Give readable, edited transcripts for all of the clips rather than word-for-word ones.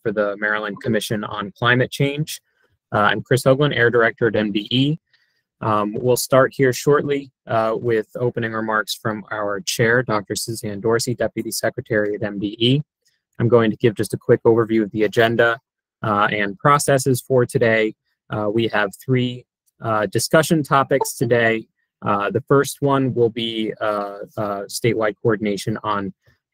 for the Maryland Commission on Climate Change. I'm Chris Hoagland, Air Director at MDE. We'll start here shortly with opening remarks from our chair, Dr. Suzanne Dorsey, Deputy Secretary at MDE. I'm going to give just a quick overview of the agenda and processes for today. We have three discussion topics today. The first one will be statewide coordination on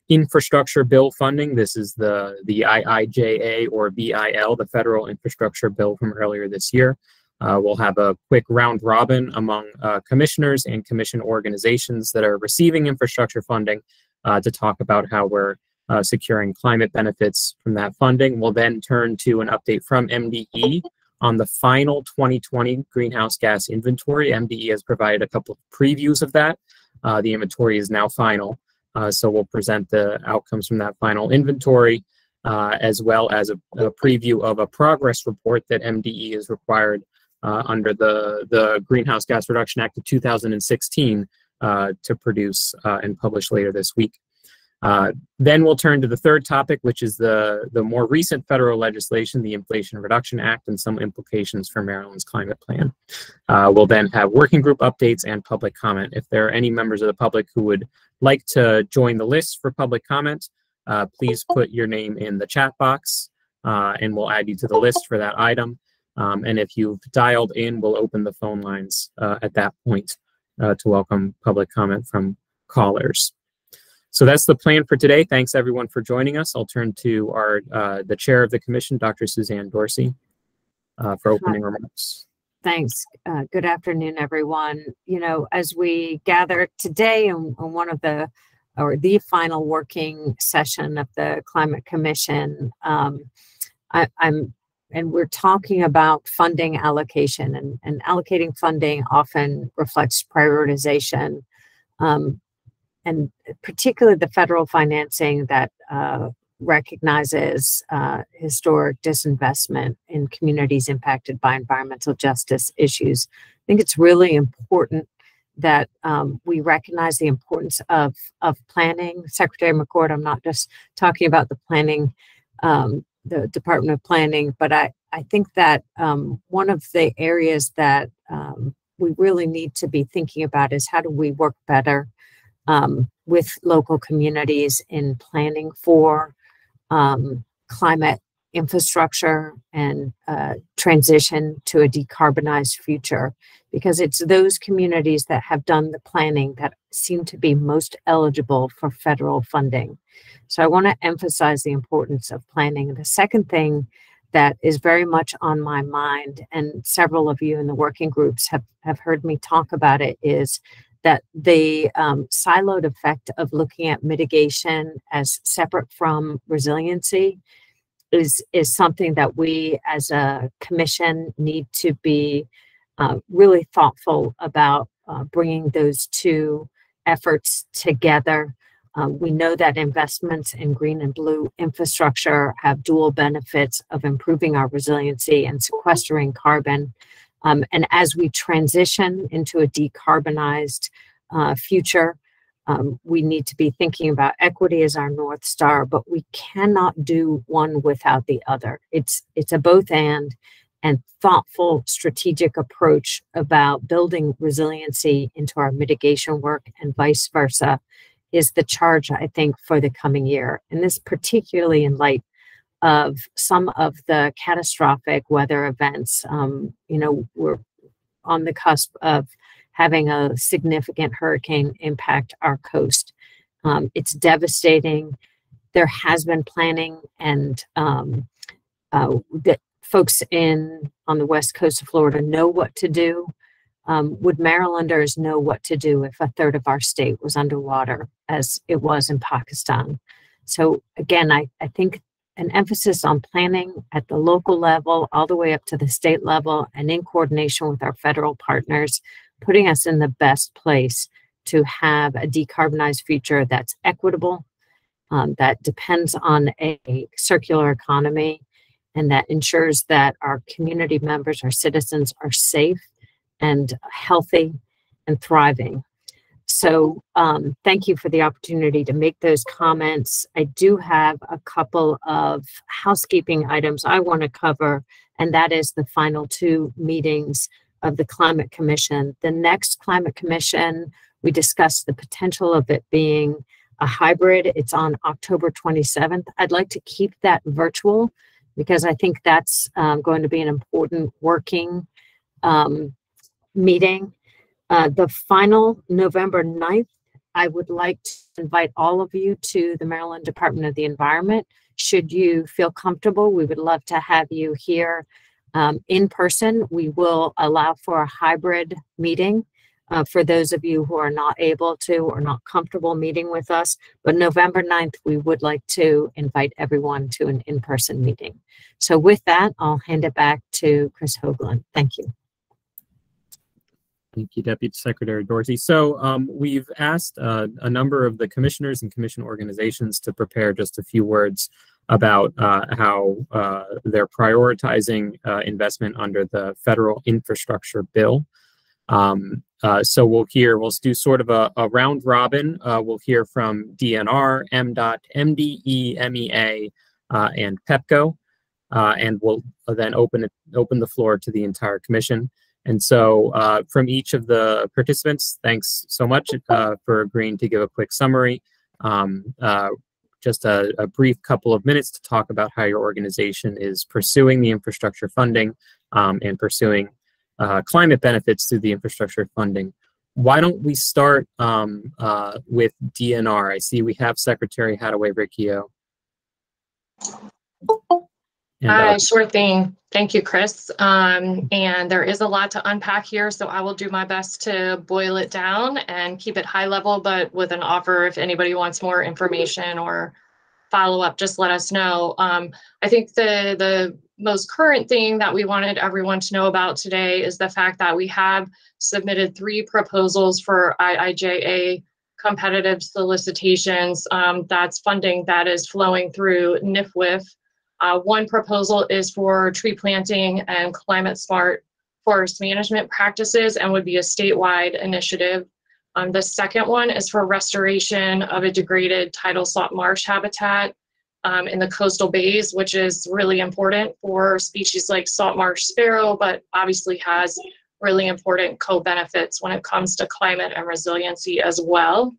infrastructure bill funding. This is the Iija or BIL, the federal infrastructure bill from earlier this year. We'll have a quick round robin among commissioners and commission organizations that are receiving infrastructure funding to talk about how we're securing climate benefits from that funding. We'll then turn to an update from MDE on the final 2020 greenhouse gas inventory. MDE has provided a couple of previews of that. The inventory is now final. So we'll present the outcomes from that final inventory, as well as a preview of a progress report that MDE is required under the Greenhouse Gas Reduction Act of 2016 to produce and publish later this week. Then we'll turn to the third topic, which is the more recent federal legislation, the Inflation Reduction Act, and some implications for Maryland's climate plan. We'll then have working group updates and public comment. If there are any members of the public who would like to join the list for public comment, please put your name in the chat box and we'll add you to the list for that item. And if you've dialed in, we'll open the phone lines at that point to welcome public comment from callers. So that's the plan for today. Thanks everyone for joining us. I'll turn to the chair of the commission, Dr. Suzanne Dorsey, for opening remarks. Thanks. Good afternoon, everyone. You know, as we gather today on one of the final working session of the Climate Commission, and we're talking about funding allocation, and allocating funding often reflects prioritization, and particularly the federal financing that recognizes historic disinvestment in communities impacted by environmental justice issues. I think it's really important that we recognize the importance of planning. Secretary McCord, I'm not just talking about the planning, the Department of Planning, but I think that one of the areas that we really need to be thinking about is how do we work better with local communities in planning for climate infrastructure and transition to a decarbonized future, because it's those communities that have done the planning that seem to be most eligible for federal funding. So I want to emphasize the importance of planning. The second thing that is very much on my mind, and several of you in the working groups have heard me talk about it, is that the siloed effect of looking at mitigation as separate from resiliency is something that we as a commission need to be really thoughtful about bringing those two efforts together. We know that investments in green and blue infrastructure have dual benefits of improving our resiliency and sequestering carbon. And as we transition into a decarbonized future, we need to be thinking about equity as our North Star, but we cannot do one without the other. It's a both and thoughtful strategic approach about building resiliency into our mitigation work and vice versa is the charge, I think, for the coming year. And this particularly in light of some of the catastrophic weather events. You know, we're on the cusp of having a significant hurricane impact our coast. It's devastating. There has been planning, and that folks on the west coast of Florida know what to do. Would Marylanders know what to do if a third of our state was underwater, as it was in Pakistan? So again, I think an emphasis on planning at the local level, all the way up to the state level, and in coordination with our federal partners, putting us in the best place to have a decarbonized future that's equitable, that depends on a circular economy, and that ensures that our community members, our citizens, are safe and healthy and thriving. Thank you for the opportunity to make those comments. I do have a couple of housekeeping items I want to cover, and that is the final 2 meetings of the Climate Commission. The next Climate Commission, we discussed the potential of it being a hybrid. It's on October 27th. I'd like to keep that virtual because I think that's going to be an important working meeting. The final November 9th, I would like to invite all of you to the Maryland Department of the Environment. Should you feel comfortable, we would love to have you here in person. We will allow for a hybrid meeting for those of you who are not able to or not comfortable meeting with us. But November 9th, we would like to invite everyone to an in-person meeting. So with that, I'll hand it back to Chris Hoagland. Thank you. Thank you, Deputy Secretary Dorsey. So we've asked a number of the commissioners and commission organizations to prepare just a few words about how they're prioritizing investment under the federal infrastructure bill. So we'll do sort of a round robin. We'll hear from DNR, MDOT, MDE, MEA, and PEPCO, and we'll then open the floor to the entire commission. And so from each of the participants, thanks so much for agreeing to give a quick summary. Just a brief couple of minutes to talk about how your organization is pursuing the infrastructure funding and pursuing climate benefits through the infrastructure funding. Why don't we start with DNR? I see we have Secretary Hadaway-Riccio. Sure thing. Thank you, Chris. And there is a lot to unpack here, so I will do my best to boil it down and keep it high level, but with an offer if anybody wants more information or follow up, just let us know. I think the most current thing that we wanted everyone to know about today is the fact that we have submitted 3 proposals for Iija competitive solicitations. That's funding that is flowing through NIFWIF. One proposal is for tree planting and climate smart forest management practices and would be a statewide initiative. The second one is for restoration of a degraded tidal salt marsh habitat in the coastal bays, which is really important for species like salt marsh sparrow, but obviously has really important co-benefits when it comes to climate and resiliency as well.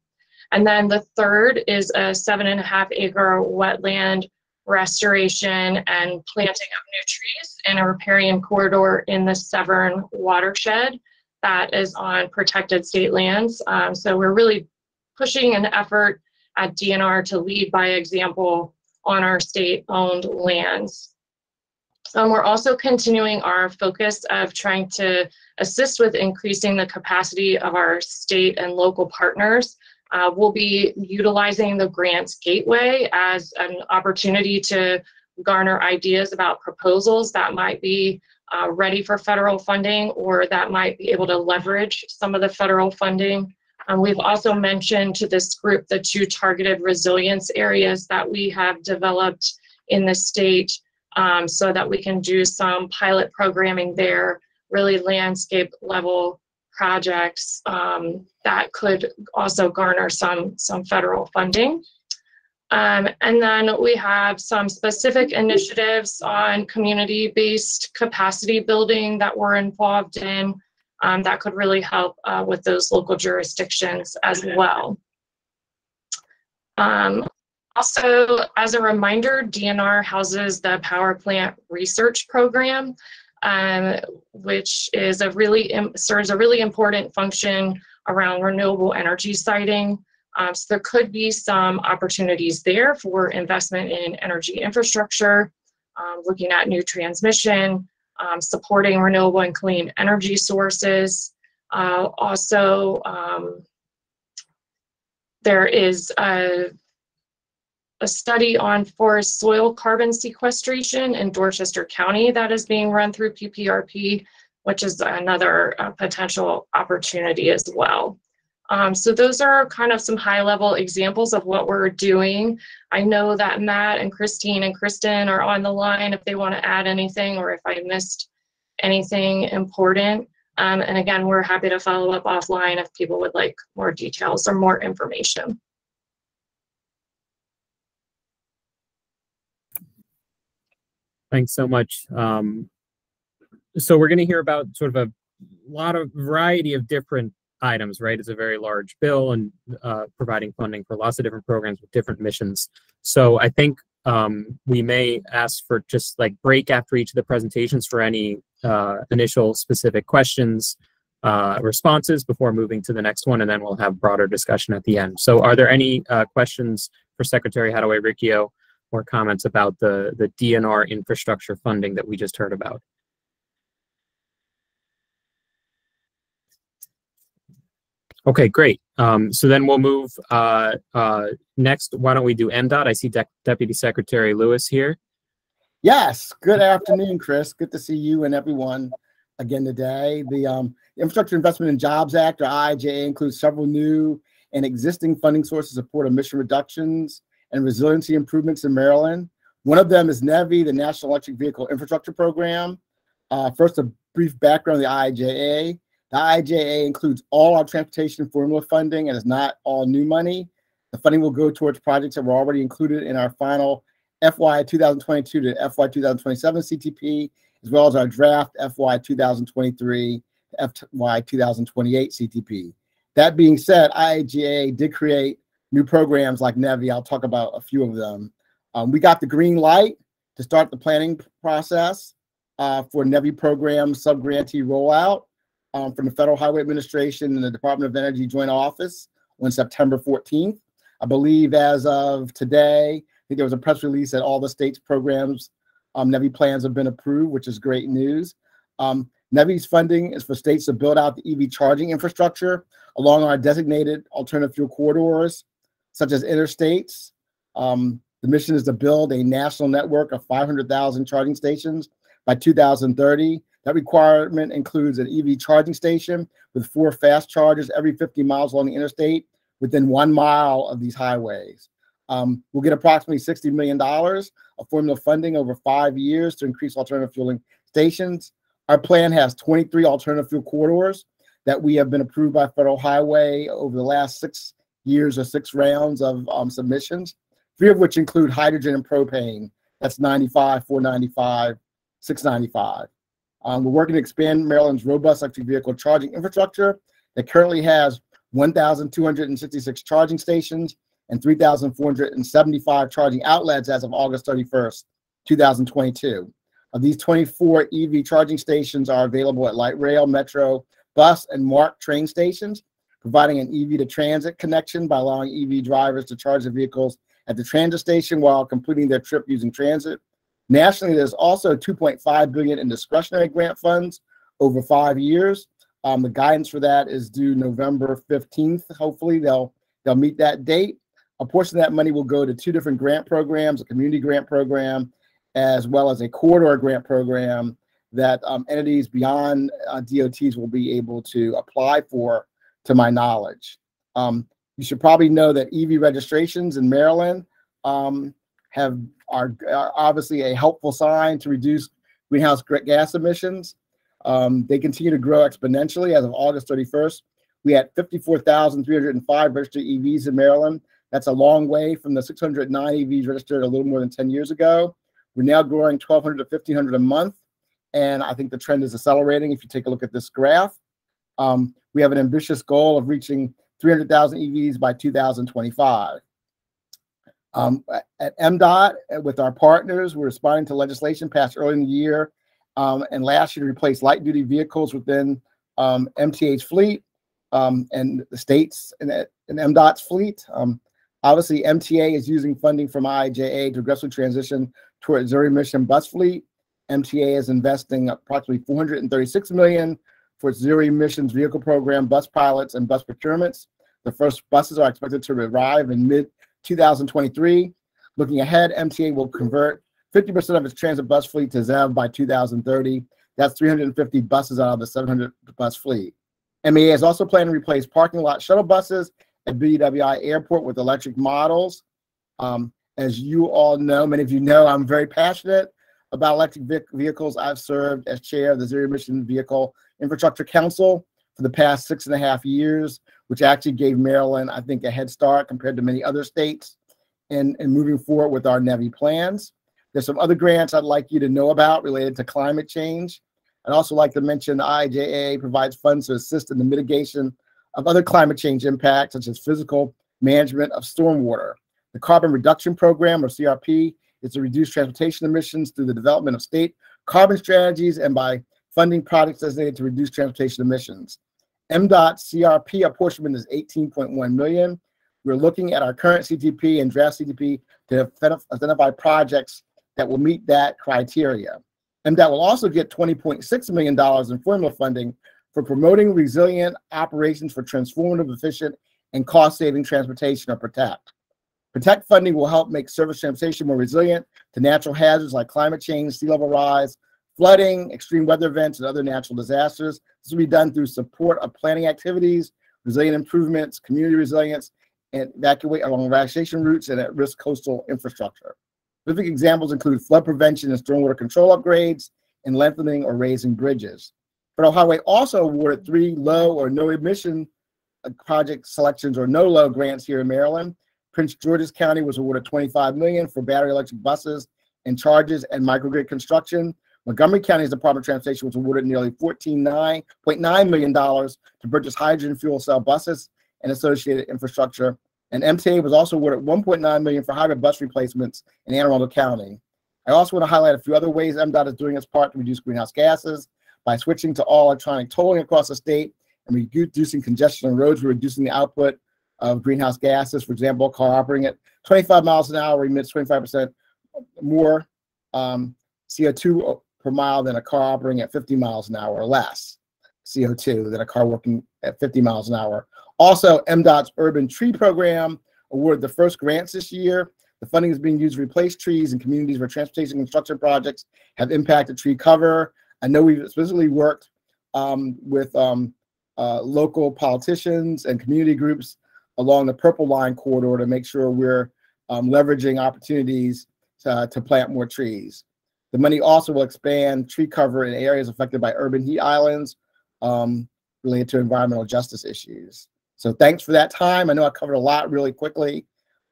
And then the third is a 7.5 acre wetland restoration and planting of new trees in a riparian corridor in the Severn watershed that is on protected state lands. So we're really pushing an effort at DNR to lead by example on our state-owned lands. We're also continuing our focus of trying to assist with increasing the capacity of our state and local partners. We'll be utilizing the Grants Gateway as an opportunity to garner ideas about proposals that might be ready for federal funding or that might be able to leverage some of the federal funding. We've also mentioned to this group the 2 targeted resilience areas that we have developed in the state so that we can do some pilot programming there, really landscape level projects that could also garner some federal funding. And then we have some specific initiatives on community-based capacity building that we're involved in that could really help with those local jurisdictions as well. Also, as a reminder, DNR houses the Power Plant Research Program, which is serves a really important function around renewable energy siting. So there could be some opportunities there for investment in energy infrastructure, looking at new transmission, supporting renewable and clean energy sources. Also, there is a study on forest soil carbon sequestration in Dorchester County that is being run through PPRP, which is another potential opportunity as well. So those are kind of some high-level examples of what we're doing. I know that Matt and Christine and Kristen are on the line if they want to add anything or if I missed anything important. And again, we're happy to follow up offline if people would like more details or more information. Thanks so much. So we're going to hear about sort of a lot of variety of different items, right? It's a very large bill and providing funding for lots of different programs with different missions. So I think we may ask for just like break after each of the presentations for any initial specific questions, responses before moving to the next one, and then we'll have broader discussion at the end. So are there any questions for Secretary Hadaway-Riccio or comments about the DNR infrastructure funding that we just heard about? Okay, great. So then we'll move next. Why don't we do MDOT? I see Deputy Secretary Lewis here. Yes. Good afternoon, Chris. Good to see you and everyone again today. The Infrastructure Investment and Jobs Act, or Iija, includes several new and existing funding sources to support emission reductions and resiliency improvements in Maryland. One of them is NEVI, the National Electric Vehicle Infrastructure Program. First, a brief background of the Iija. The Iija includes all our transportation formula funding and is not all new money. The funding will go towards projects that were already included in our final FY 2022 to FY 2027 CTP, as well as our draft FY 2023 to FY 2028 CTP. That being said, Iija did create new programs like NEVI. I'll talk about a few of them. We got the green light to start the planning process for NEVI program sub-grantee rollout from the Federal Highway Administration and the Department of Energy Joint Office on September 14th. I believe as of today, I think there was a press release that all the state's programs, NEVI plans have been approved, which is great news. NEVI's funding is for states to build out the EV charging infrastructure along our designated alternative fuel corridors, such as interstates. The mission is to build a national network of 500,000 charging stations by 2030. That requirement includes an EV charging station with 4 fast chargers every 50 miles along the interstate within 1 mile of these highways. We'll get approximately $60 million of formula funding over 5 years to increase alternative fueling stations. Our plan has 23 alternative fuel corridors that we have been approved by Federal Highway over the last 6 years or 6 rounds of submissions, 3 of which include hydrogen and propane. That's 95, 495, 695. We're working to expand Maryland's robust electric vehicle charging infrastructure that currently has 1,266 charging stations and 3,475 charging outlets as of August 31st, 2022. Of these, 24 EV charging stations are available at light rail, metro, bus, and MARC train stations, providing an EV to transit connection by allowing EV drivers to charge their vehicles at the transit station while completing their trip using transit. Nationally, there's also $2.5 billion in discretionary grant funds over 5 years. The guidance for that is due November 15th. Hopefully, they'll meet that date. A portion of that money will go to 2 different grant programs, a community grant program, as well as a corridor grant program that entities beyond DOTs will be able to apply for, to my knowledge. You should probably know that EV registrations in Maryland are obviously a helpful sign to reduce greenhouse gas emissions. They continue to grow exponentially. As of August 31st, we had 54,305 registered EVs in Maryland. That's a long way from the 609 EVs registered a little more than 10 years ago. We're now growing 1,200 to 1,500 a month, and I think the trend is accelerating if you take a look at this graph. We have an ambitious goal of reaching 300,000 EVs by 2025. At MDOT, with our partners, we're responding to legislation passed early in the year and last year to replace light-duty vehicles within MTA's fleet and the states and MDOT's fleet. Obviously, MTA is using funding from Iija to aggressively transition toward zero-emission bus fleet. MTA is investing approximately $436 million for its zero-emissions vehicle program, bus pilots, and bus procurements. The first buses are expected to arrive in mid-2023. Looking ahead, MTA will convert 50% of its transit bus fleet to ZEV by 2030. That's 350 buses out of the 700 bus fleet. MAA is also planning to replace parking lot shuttle buses at BWI Airport with electric models. As you all know, many of you know, I'm very passionate about electric vehicles. I've served as chair of the Zero Emission Vehicle Infrastructure Council for the past 6.5 years, which actually gave Maryland, I think, a head start compared to many other states in moving forward with our NEVI plans. There's some other grants I'd like you to know about related to climate change. I'd also like to mention the Iija provides funds to assist in the mitigation of other climate change impacts, such as physical management of stormwater. The Carbon Reduction Program, or CRP, is to reduce transportation emissions through the development of state carbon strategies and by funding projects designated to reduce transportation emissions. MDOT CRP apportionment is $18.1 million. We're looking at our current CTP and draft CTP to identify projects that will meet that criteria. MDOT will also get $20.6 million in formula funding for promoting resilient operations for transformative, efficient, and cost-saving transportation, or PROTECT. PROTECT funding will help make surface transportation more resilient to natural hazards like climate change, sea level rise, flooding, extreme weather events, and other natural disasters. This will be done through support of planning activities, resilient improvements, community resilience, and evacuation routes and at-risk coastal infrastructure. Specific examples include flood prevention and stormwater control upgrades, and lengthening or raising bridges. Federal Highway also awarded 3 low or no emission project selections or no-low grants here in Maryland. Prince George's County was awarded $25 million for battery electric buses and charges and microgrid construction. Montgomery County's Department of Transportation was awarded nearly $14.9 million to purchase hydrogen fuel cell buses and associated infrastructure. And MTA was also awarded $1.9 million for hybrid bus replacements in Anne Arundel County. I also want to highlight a few other ways MDOT is doing its part to reduce greenhouse gases by switching to all electronic tolling across the state and reducing congestion on roads. We're reducing the output of greenhouse gases. For example, a car operating at 25 miles an hour emits 25% more CO2 per mile than a car operating at 50 miles an hour or less CO2 than a car working at 50 miles an hour. Also, MDOT's Urban Tree Program awarded the first grants this year. The funding is being used to replace trees in communities where transportation construction projects have impacted tree cover. I know we've specifically worked with local politicians and community groups along the Purple Line corridor to make sure we're leveraging opportunities to plant more trees. The money also will expand tree cover in areas affected by urban heat islands related to environmental justice issues. So thanks for that time. I know I covered a lot really quickly.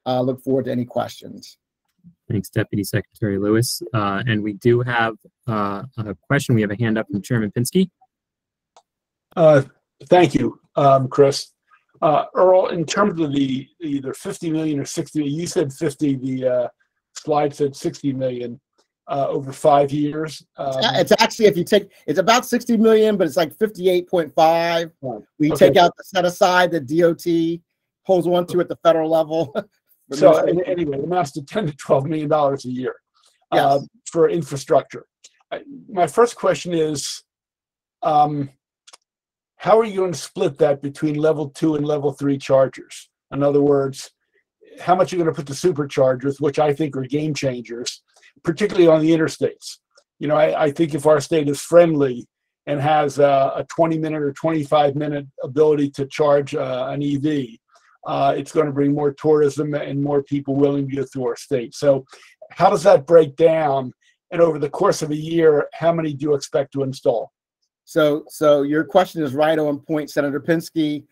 Look forward to any questions. Thanks, Deputy Secretary Lewis. And we do have a question. We have a hand up from Chairman Pinsky. Thank you, Chris. Earl, in terms of the either 50 million or 60, you said 50, the slide said 60 million over 5 years. It's actually, if you take, it's about 60 million, but it's like 58.5. We Okay. take out the set aside that DOT holds on to at the federal level. So anyway, it amounts to 10 to 12 million dollars a year for infrastructure. My first question is, how are you going to split that between level 2 and level 3 chargers? In other words, how much are you going to put the superchargers, which I think are game changers, particularly on the interstates? You know, I think if our state is friendly and has a 20-minute or 25-minute ability to charge an EV, it's going to bring more tourism and more people willing to go through our state. So how does that break down? And over the course of a year, how many do you expect to install? So your question is right on point, Senator Pinsky.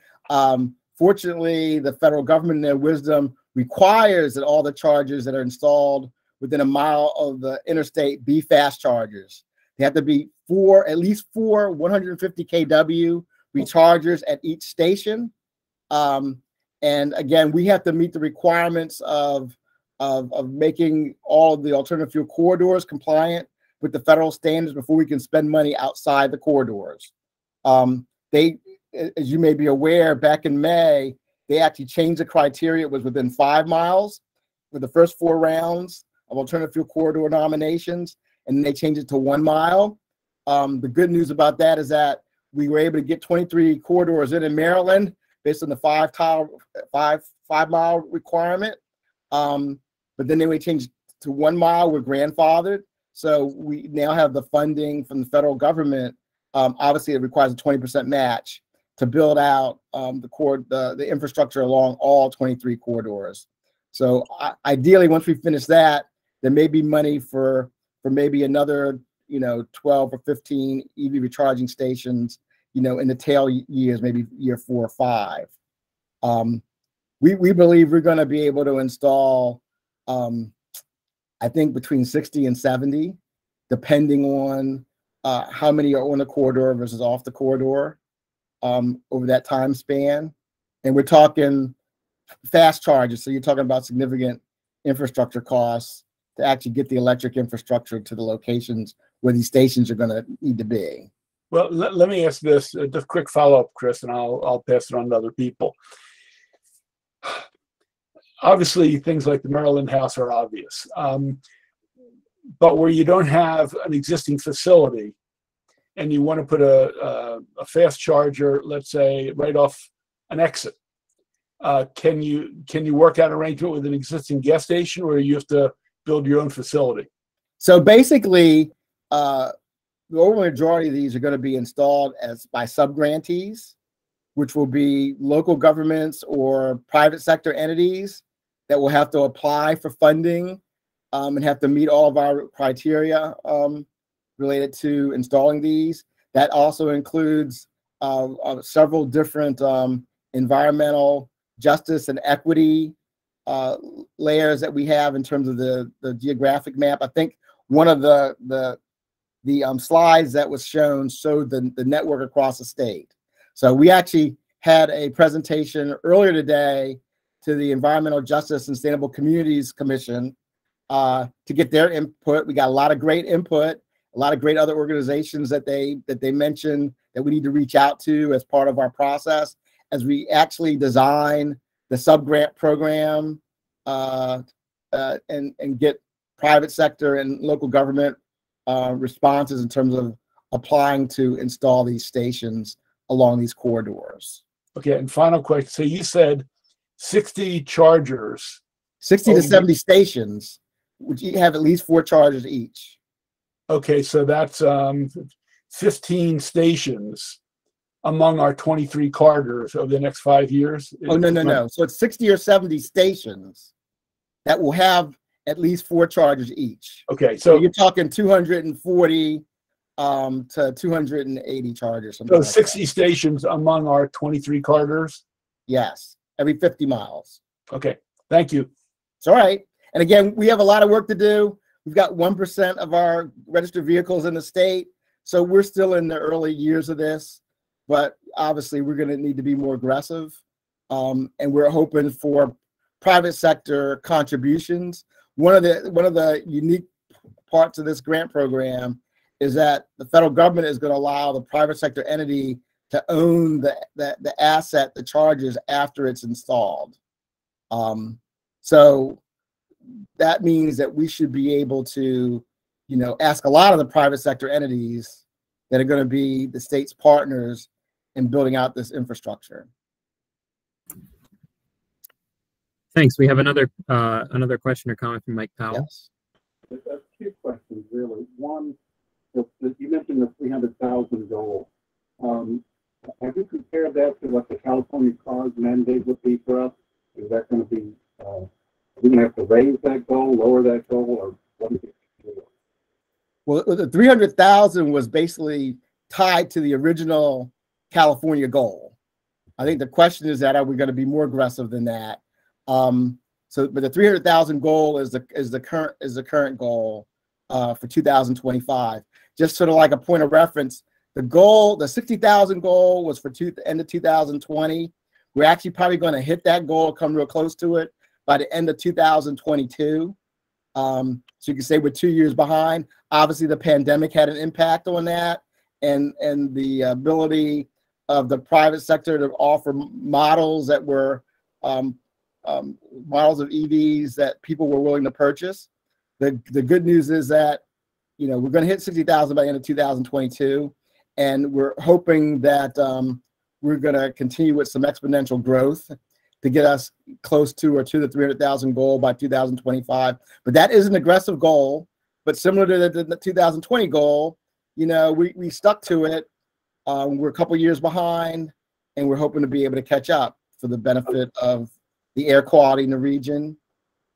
Fortunately, the federal government in their wisdom requires that all the chargers that are installed within a mile of the interstate be fast chargers. They have to be at least four 150 kW rechargers at each station. And again, we have to meet the requirements of making all of the alternative fuel corridors compliant with the federal standards before we can spend money outside the corridors. They, as you may be aware, back in May, they actually changed the criteria. It was within 5 miles for the first 4 rounds of alternative fuel corridor nominations, and then they changed it to 1 mile. The good news about that is that we were able to get 23 corridors in Maryland based on the 5 mile requirement. But then we changed to 1 mile. We're grandfathered. So we now have the funding from the federal government. Obviously, it requires a 20% match to build out the infrastructure along all 23 corridors. So ideally, once we finish that, there may be money for maybe another 12 or 15 EV recharging stations in the tail years, maybe year 4 or 5. We believe we're going to be able to install, I think, between 60 and 70, depending on how many are on the corridor versus off the corridor over that time span. And we're talking fast charges, so you're talking about significant infrastructure costs to actually get the electric infrastructure to the locations where these stations are going to need to be. Well, let me ask this, just a quick follow-up, Chris, and I'll pass it on to other people. Obviously, things like the Maryland House are obvious, but where you don't have an existing facility and you want to put a fast charger, let's say, right off an exit, can you work out an arrangement with an existing gas station, or you have to build your own facility? So basically, the overwhelming majority of these are going to be installed by subgrantees, which will be local governments or private sector entities that will have to apply for funding and have to meet all of our criteria related to installing these. That also includes several different environmental justice and equity layers that we have in terms of the geographic map. I think one of the slides that was shown showed the network across the state. So we actually had a presentation earlier today to the Environmental Justice and Sustainable Communities Commission to get their input. We got a lot of great input, a lot of great other organizations that they mentioned that we need to reach out to as part of our process as we actually design the sub-grant program and get private sector and local government responses in terms of applying to install these stations along these corridors. Okay, and final question. So you said 60 chargers. 60 to 70 stations, which have at least 4 chargers each. Okay, so that's 15 stations among our 23 corridors over the next 5 years. Oh, no. So it's 60 or 70 stations that will have at least 4 chargers each. Okay, so you're talking 240 to 280 chargers. So 60 stations among our 23 corridors? Yes, every 50 miles. Okay, thank you. It's all right. And again, we have a lot of work to do. We've got 1% of our registered vehicles in the state. So we're still in the early years of this, but obviously we're going to need to be more aggressive. And we're hoping for private sector contributions. One of the unique parts of this grant program is that the federal government is going to allow the private sector entity to own the asset, the chargers, after it's installed. So that means that we should be able to, ask a lot of the private sector entities that are going to be the state's partners in building out this infrastructure. Thanks. We have another question or comment from Mike Powell. Yes. That's 2 questions, really. One, you mentioned the 300,000 goal. Have you compared that to what the California CARS mandate would be for us? Is that going to be, are we going to have to raise that goal, lower that goal, or what is it? Well, the 300,000 was basically tied to the original California goal. I think the question is that, are we going to be more aggressive than that? But the 300,000 goal is the current goal for 2025. Just sort of like a point of reference, the 60,000 goal was for the end of 2020. We're actually probably going to hit that goal, come real close to it by the end of 2022. So you can say we're 2 years behind. Obviously, the pandemic had an impact on that, and the ability of the private sector to offer models that were models of EVs that people were willing to purchase. The good news is that we're going to hit 60,000 by the end of 2022, and we're hoping that we're going to continue with some exponential growth to get us close to or to the 300,000 goal by 2025. But that is an aggressive goal. But similar to the 2020 goal, we stuck to it. We're a couple years behind, and we're hoping to be able to catch up for the benefit of the air quality in the region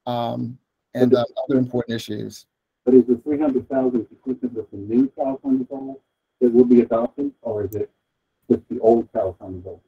and other important issues. But is the 300,000 consistent with the new California goal that will be adopted, or is it? just the old California goal?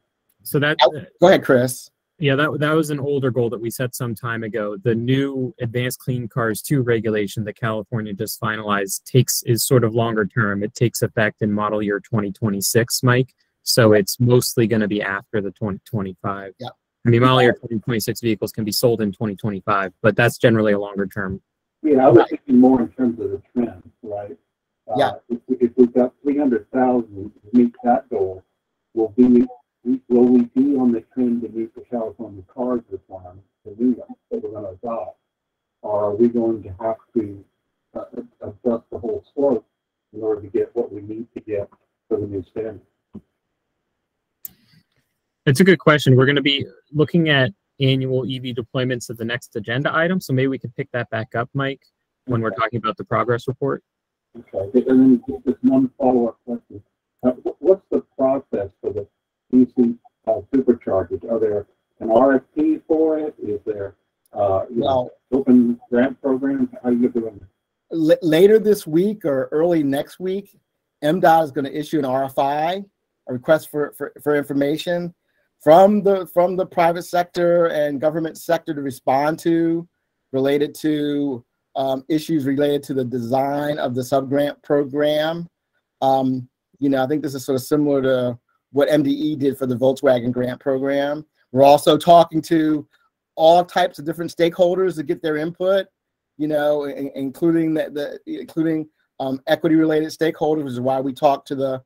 So that Go ahead, Chris. yeah, that was an older goal that we set some time ago. The new Advanced Clean Cars 2 regulation that California just finalized is sort of longer term. It takes effect in model year 2026, Mike. So it's mostly going to be after the 2025. Yeah. I mean, model year 2026 vehicles can be sold in 2025, but that's generally a longer term. Yeah, I was thinking more in terms of the trend, right? Yeah. If we've got 300,000 to meet that goal, will we be on the trend to meet the California cars requirement, the new one that we're going to adopt? Or are we going to have to adjust the whole slope in order to get what we need to get for the new standard? It's a good question. We're going to be looking at annual EV deployments of the next agenda item. So maybe we can pick that back up, Mike, when we're talking about the progress report. Okay, and then just one follow-up question. What's the process for the DC superchargers? Are there an RFP for it? Is there open grant program? How are you doing? Later this week or early next week, MDOT is going to issue an RFI, a request for information from the private sector and government sector to respond to, related to issues related to the design of the subgrant program. I think this is sort of similar to what MDE did for the Volkswagen grant program. We're also talking to all types of different stakeholders to get their input, including equity-related stakeholders, which is why we talked to the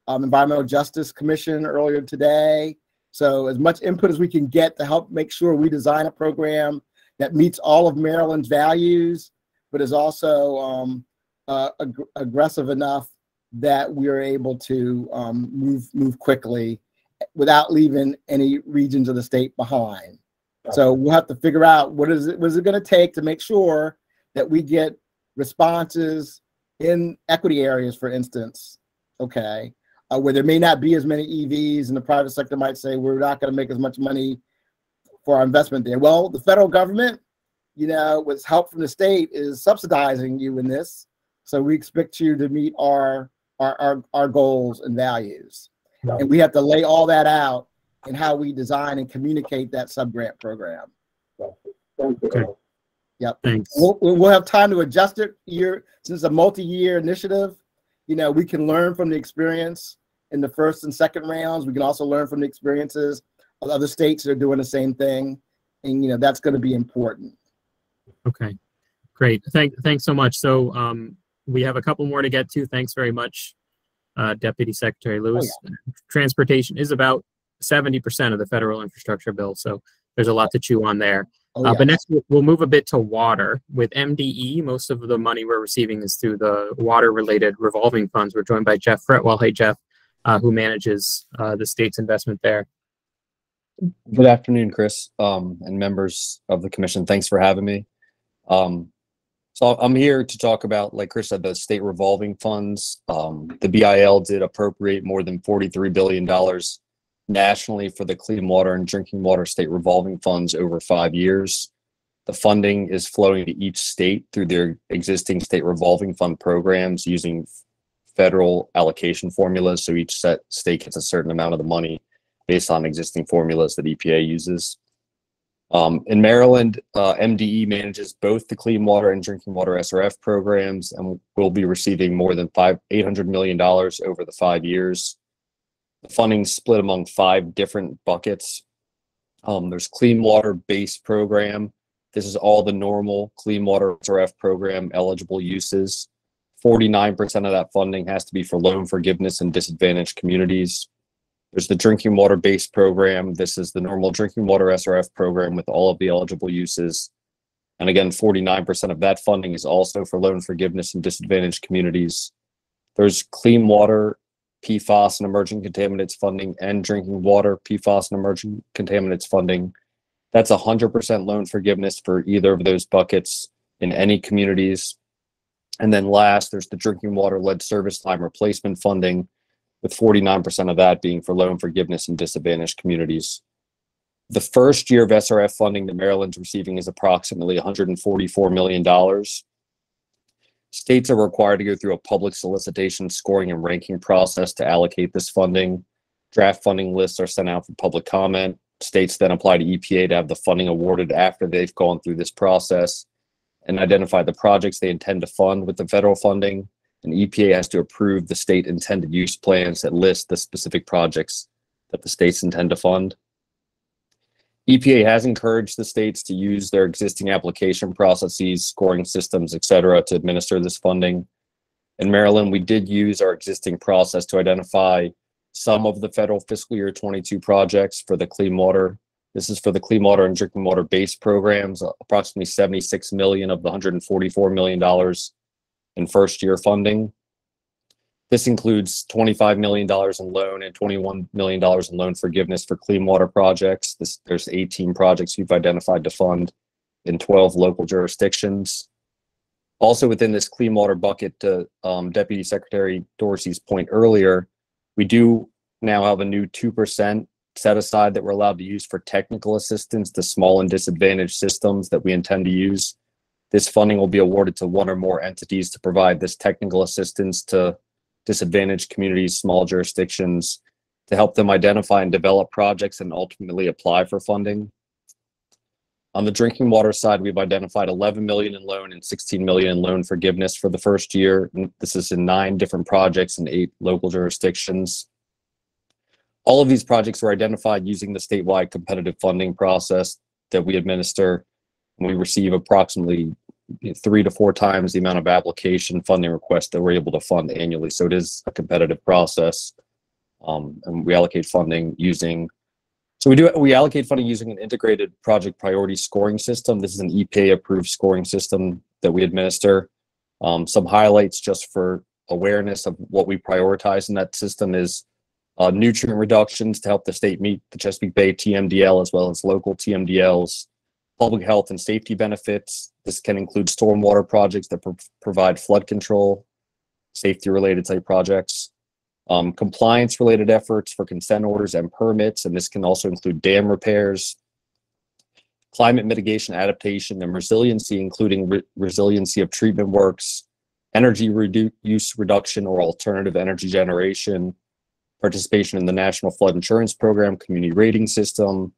Environmental Justice Commission earlier today. So as much input as we can get to help make sure we design a program that meets all of Maryland's values, but is also aggressive enough that we are able to move quickly without leaving any regions of the state behind. So we'll have to figure out what is it going to take to make sure that we get responses in equity areas, for instance, where there may not be as many EVs, and the private sector might say we're not going to make as much money for our investment there. Well, the federal government, with help from the state, is subsidizing you in this, so we expect you to meet our goals and values, and we have to lay all that out in how we design and communicate that subgrant program. Okay. Yep. Thanks. We'll have time to adjust it since it's a multi-year initiative. We can learn from the experience in the first and second rounds. We can also learn from the experiences of other states that are doing the same thing, and that's going to be important. Okay, great. Thanks so much. So we have a couple more to get to. Thanks very much, Deputy Secretary Lewis. Oh, yeah. Transportation is about 70% of the federal infrastructure bill, so there's a lot to chew on there. Oh, yeah. But next, we'll move a bit to water. With MDE, most of the money we're receiving is through the water-related revolving funds. We're joined by Jeff Fretwell. Hey, Jeff, who manages the state's investment there. Good afternoon, Chris, and members of the commission. Thanks for having me. So I'm here to talk about, like Chris said, the state revolving funds. The BIL did appropriate more than $43 billion nationally for the clean water and drinking water state revolving funds over 5 years. The funding is flowing to each state through their existing state revolving fund programs using federal allocation formulas. So each state gets a certain amount of the money based on existing formulas that EPA uses. In Maryland, MDE manages both the clean water and drinking water SRF programs, and will be receiving more than $800 million over the 5 years. The funding is split among 5 different buckets. There's clean water base program. This is all the normal clean water SRF program eligible uses. 49% of that funding has to be for loan forgiveness in disadvantaged communities. There's the drinking water base program. This is the normal drinking water SRF program with all of the eligible uses. And again, 49% of that funding is also for loan forgiveness in disadvantaged communities. There's clean water, PFAS and emerging contaminants funding, and drinking water, PFAS and emerging contaminants funding. That's 100% loan forgiveness for either of those buckets in any communities. And then last, there's the drinking water lead service line replacement funding, with 49% of that being for loan forgiveness in disadvantaged communities. The first year of SRF funding that Maryland's receiving is approximately $144 million. States are required to go through a public solicitation scoring and ranking process to allocate this funding. Draft funding lists are sent out for public comment. States then apply to EPA to have the funding awarded after they've gone through this process and identify the projects they intend to fund with the federal funding. And EPA has to approve the state intended use plans that list the specific projects that the states intend to fund. EPA has encouraged the states to use their existing application processes, scoring systems, et cetera, to administer this funding. In Maryland, we did use our existing process to identify some of the federal fiscal year 22 projects for the clean water. This is for the clean water and drinking water base programs, approximately 76 million of the $144 million in first year funding. This includes $25 million in loan and $21 million in loan forgiveness for clean water projects. There's 18 projects we've identified to fund in 12 local jurisdictions. Also within this clean water bucket, to Deputy Secretary Dorsey's point earlier, we do now have a new 2% set aside that we're allowed to use for technical assistance to small and disadvantaged systems that we intend to use. This funding will be awarded to one or more entities to provide this technical assistance to disadvantaged communities, small jurisdictions, to help them identify and develop projects and ultimately apply for funding. On the drinking water side, we've identified 11 million in loan and 16 million in loan forgiveness for the first year. This is in 9 different projects in 8 local jurisdictions. All of these projects were identified using the statewide competitive funding process that we administer. We receive approximately 3 to 4 times the amount of application funding requests that we're able to fund annually. So it is a competitive process. And we allocate funding using, we allocate funding using an integrated project priority scoring system. This is an EPA approved scoring system that we administer. Some highlights just for awareness of what we prioritize in that system is nutrient reductions to help the state meet the Chesapeake Bay TMDL as well as local TMDLs. Public health and safety benefits. This can include stormwater projects that provide flood control, safety-related type projects, compliance-related efforts for consent orders and permits, and this can also include dam repairs, climate mitigation, adaptation, and resiliency, including resiliency of treatment works, energy use reduction or alternative energy generation, participation in the National Flood Insurance Program, community rating system,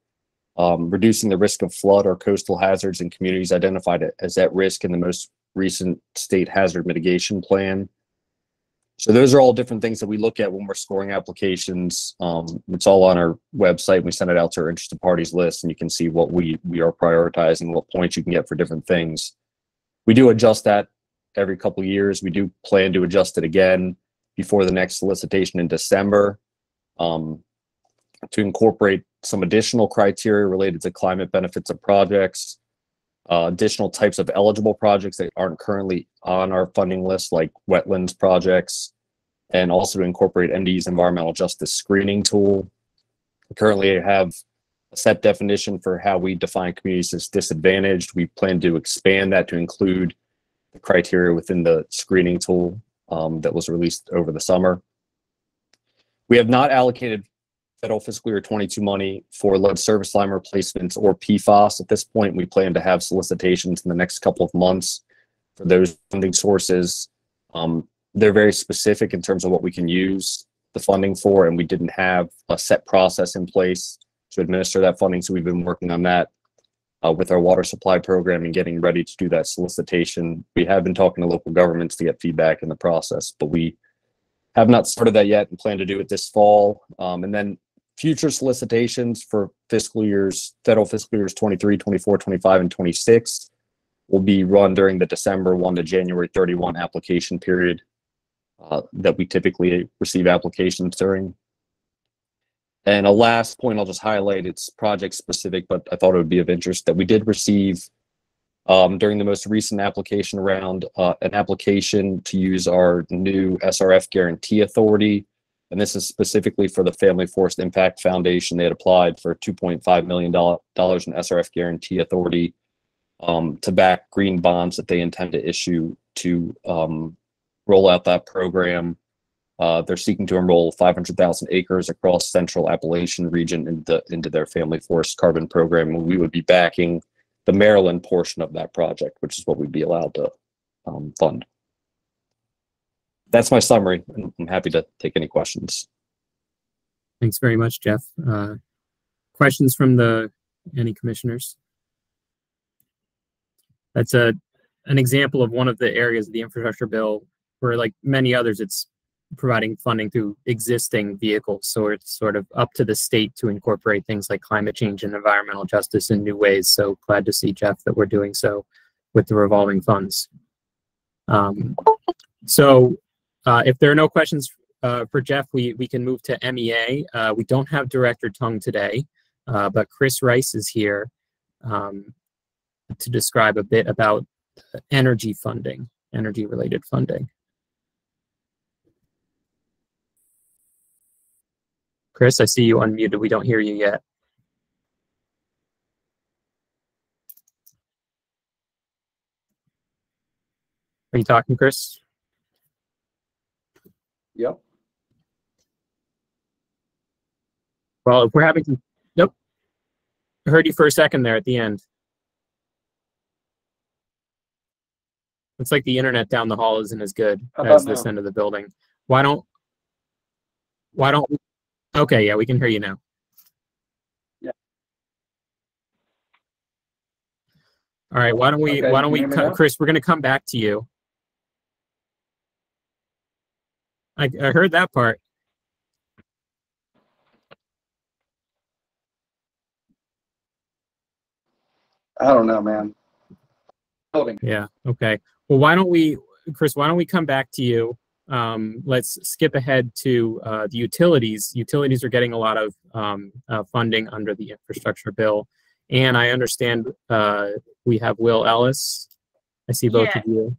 reducing the risk of flood or coastal hazards in communities identified as at risk in the most recent state hazard mitigation plan. So those are all different things that we look at when we're scoring applications. It's all on our website. We send it out to our interested parties list, and you can see what we are prioritizing, what points you can get for different things. We do adjust that every couple of years. We do plan to adjust it again before the next solicitation in December to incorporate some additional criteria related to climate benefits of projects, additional types of eligible projects that aren't currently on our funding list, like wetlands projects, and also to incorporate MDE's environmental justice screening tool. We currently have a set definition for how we define communities as disadvantaged. We plan to expand that to include the criteria within the screening tool that was released over the summer. We have not allocated federal fiscal year 22 money for lead service line replacements or PFAS. At this point, we plan to have solicitations in the next couple of months for those funding sources. They're very specific in terms of what we can use the funding for, and we didn't have a set process in place to administer that funding. So we've been working on that with our water supply program and getting ready to do that solicitation. We have been talking to local governments to get feedback in the process, but we have not started that yet and plan to do it this fall. And then future solicitations for federal fiscal years 23, 24, 25, and 26 will be run during the December 1 to January 31 application period that we typically receive applications during. And a last point I'll just highlight, it's project specific, but I thought it would be of interest that we did receive during the most recent application round, an application to use our new SRF guarantee authority. And this is specifically for the Family Forest Impact Foundation. They had applied for $2.5 million in SRF guarantee authority to back green bonds that they intend to issue to roll out that program. They're seeking to enroll 500,000 acres across Central Appalachian region into their Family Forest Carbon Program. And we would be backing the Maryland portion of that project, which is what we'd be allowed to fund. That's my summary. I'm happy to take any questions. Thanks very much, Jeff. Questions from any commissioners? That's an example of one of the areas of the infrastructure bill where, like many others, it's providing funding through existing vehicles. So it's sort of up to the state to incorporate things like climate change and environmental justice in new ways. So glad to see, Jeff, that we're doing so with the revolving funds. If there are no questions for Jeff, we can move to MEA. We don't have Director Tung today, but Chris Rice is here to describe a bit about energy funding, energy-related funding. Chris, I see you unmuted. We don't hear you yet. Are you talking, Chris? Yep. Well, if we're having some, nope. I heard you for a second there at the end. It's like the internet down the hall isn't as good as this end of the building. Why don't we, okay, yeah, we can hear you now. Yeah. All right, why don't we Chris, we're going to come back to you. I heard that part. I don't know, man. Yeah, okay. Well, why don't we, Chris, why don't we come back to you? Let's skip ahead to the utilities. Utilities are getting a lot of funding under the infrastructure bill. And I understand we have Will Ellis. I see both of you.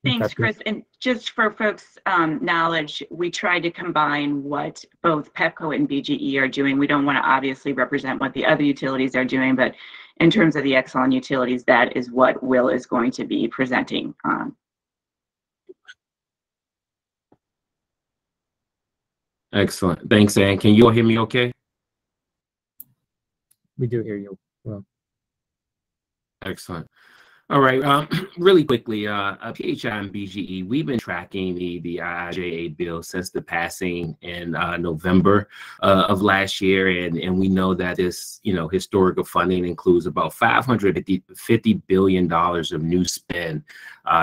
Thanks, Chris. And just for folks' knowledge, we tried to combine what both PEPCO and BGE are doing. We don't want to obviously represent what the other utilities are doing, but in terms of the Exelon utilities, that is what Will is going to be presenting on. Excellent. Thanks, Ann. Can you all hear me okay? We do hear you well. Excellent. All right, really quickly, PHI and BGE, we've been tracking the Iija bill since the passing in November of last year, and we know that this, historical funding includes about $550 billion of new spend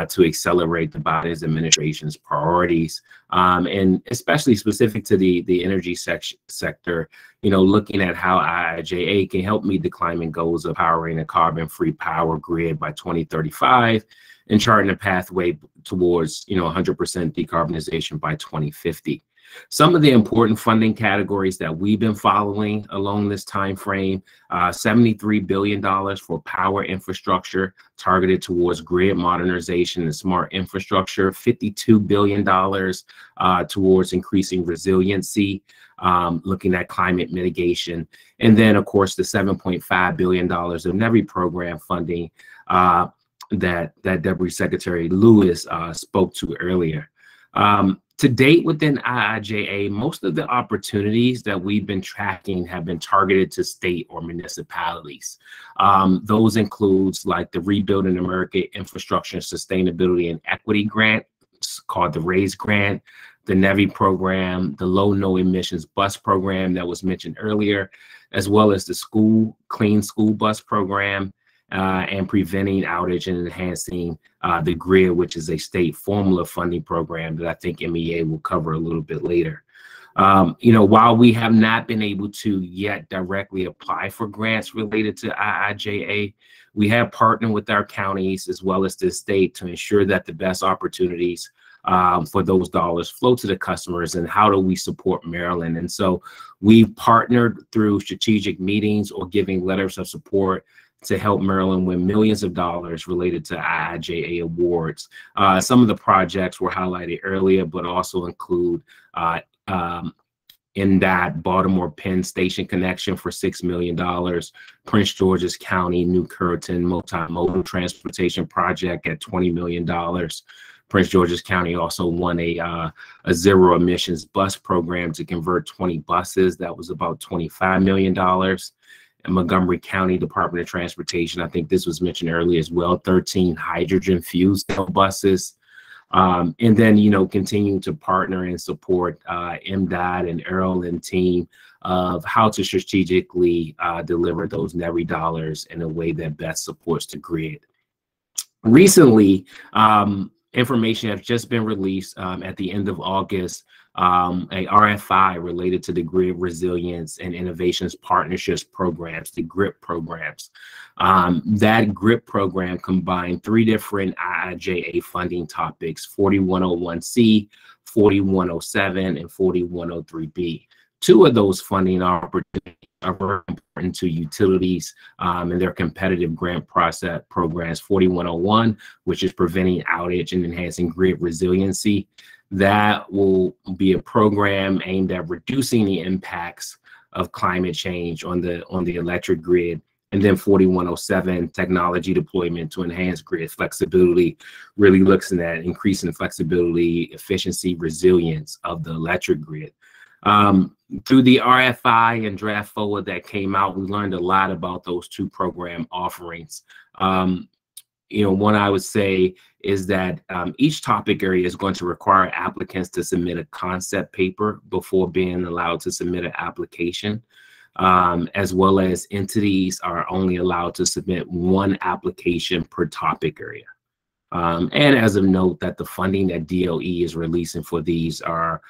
to accelerate the Biden administration's priorities, and especially specific to the energy sector. Looking at how Iija can help meet the climate goals of powering a carbon-free power grid by 2035 and charting a pathway towards, 100% decarbonization by 2050. Some of the important funding categories that we've been following along this time frame, $73 billion for power infrastructure targeted towards grid modernization and smart infrastructure, $52 billion towards increasing resiliency, looking at climate mitigation, and then, of course, the $7.5 billion of NEVI program funding that Deputy Secretary Lewis spoke to earlier. To date, within Iija, most of the opportunities that we've been tracking have been targeted to state or municipalities. Those includes like the Rebuilding America Infrastructure Sustainability and Equity Grant, called the RAISE Grant, the NEVI program, the Low No Emissions Bus program that was mentioned earlier, as well as the Clean School Bus program, and preventing outage and enhancing the grid, which is a state formula funding program that I think MEA will cover a little bit later. While we have not been able to yet directly apply for grants related to Iija, we have partnered with our counties as well as the state to ensure that the best opportunities for those dollars flow to the customers, and how do we support Maryland. And so we've partnered through strategic meetings or giving letters of support to help Maryland win millions of dollars related to Iija awards. Some of the projects were highlighted earlier, but also include in that Baltimore Penn Station connection for $6 million, Prince George's County New Curtin multimodal transportation project at $20 million. Prince George's County also won a zero emissions bus program to convert 20 buses. That was about $25 million. And Montgomery County Department of Transportation, I think this was mentioned earlier as well, 13 hydrogen fuel cell buses. And then, you know, continuing to partner and support MDOT and Earl and team of how to strategically deliver those NERI dollars in a way that best supports the grid. Recently, information has just been released at the end of August, a RFI related to the Grid Resilience and Innovations Partnerships programs, the GRIP programs. That GRIP program combined 3 different IIJA funding topics: 4101C, 4107, and 4103B. 2 of those funding opportunities are very important to utilities and their competitive grant process programs. 4101, which is preventing outage and enhancing grid resiliency. That will be a program aimed at reducing the impacts of climate change on the electric grid. And then 4107, technology deployment to enhance grid flexibility, really looks at increasing flexibility, efficiency, resilience of the electric grid. Through the RFI and draft forward that came out, we learned a lot about those 2 program offerings. You know, one I would say is that each topic area is going to require applicants to submit a concept paper before being allowed to submit an application, as well as entities are only allowed to submit 1 application per topic area. And as of note, that the funding that DOE is releasing for these are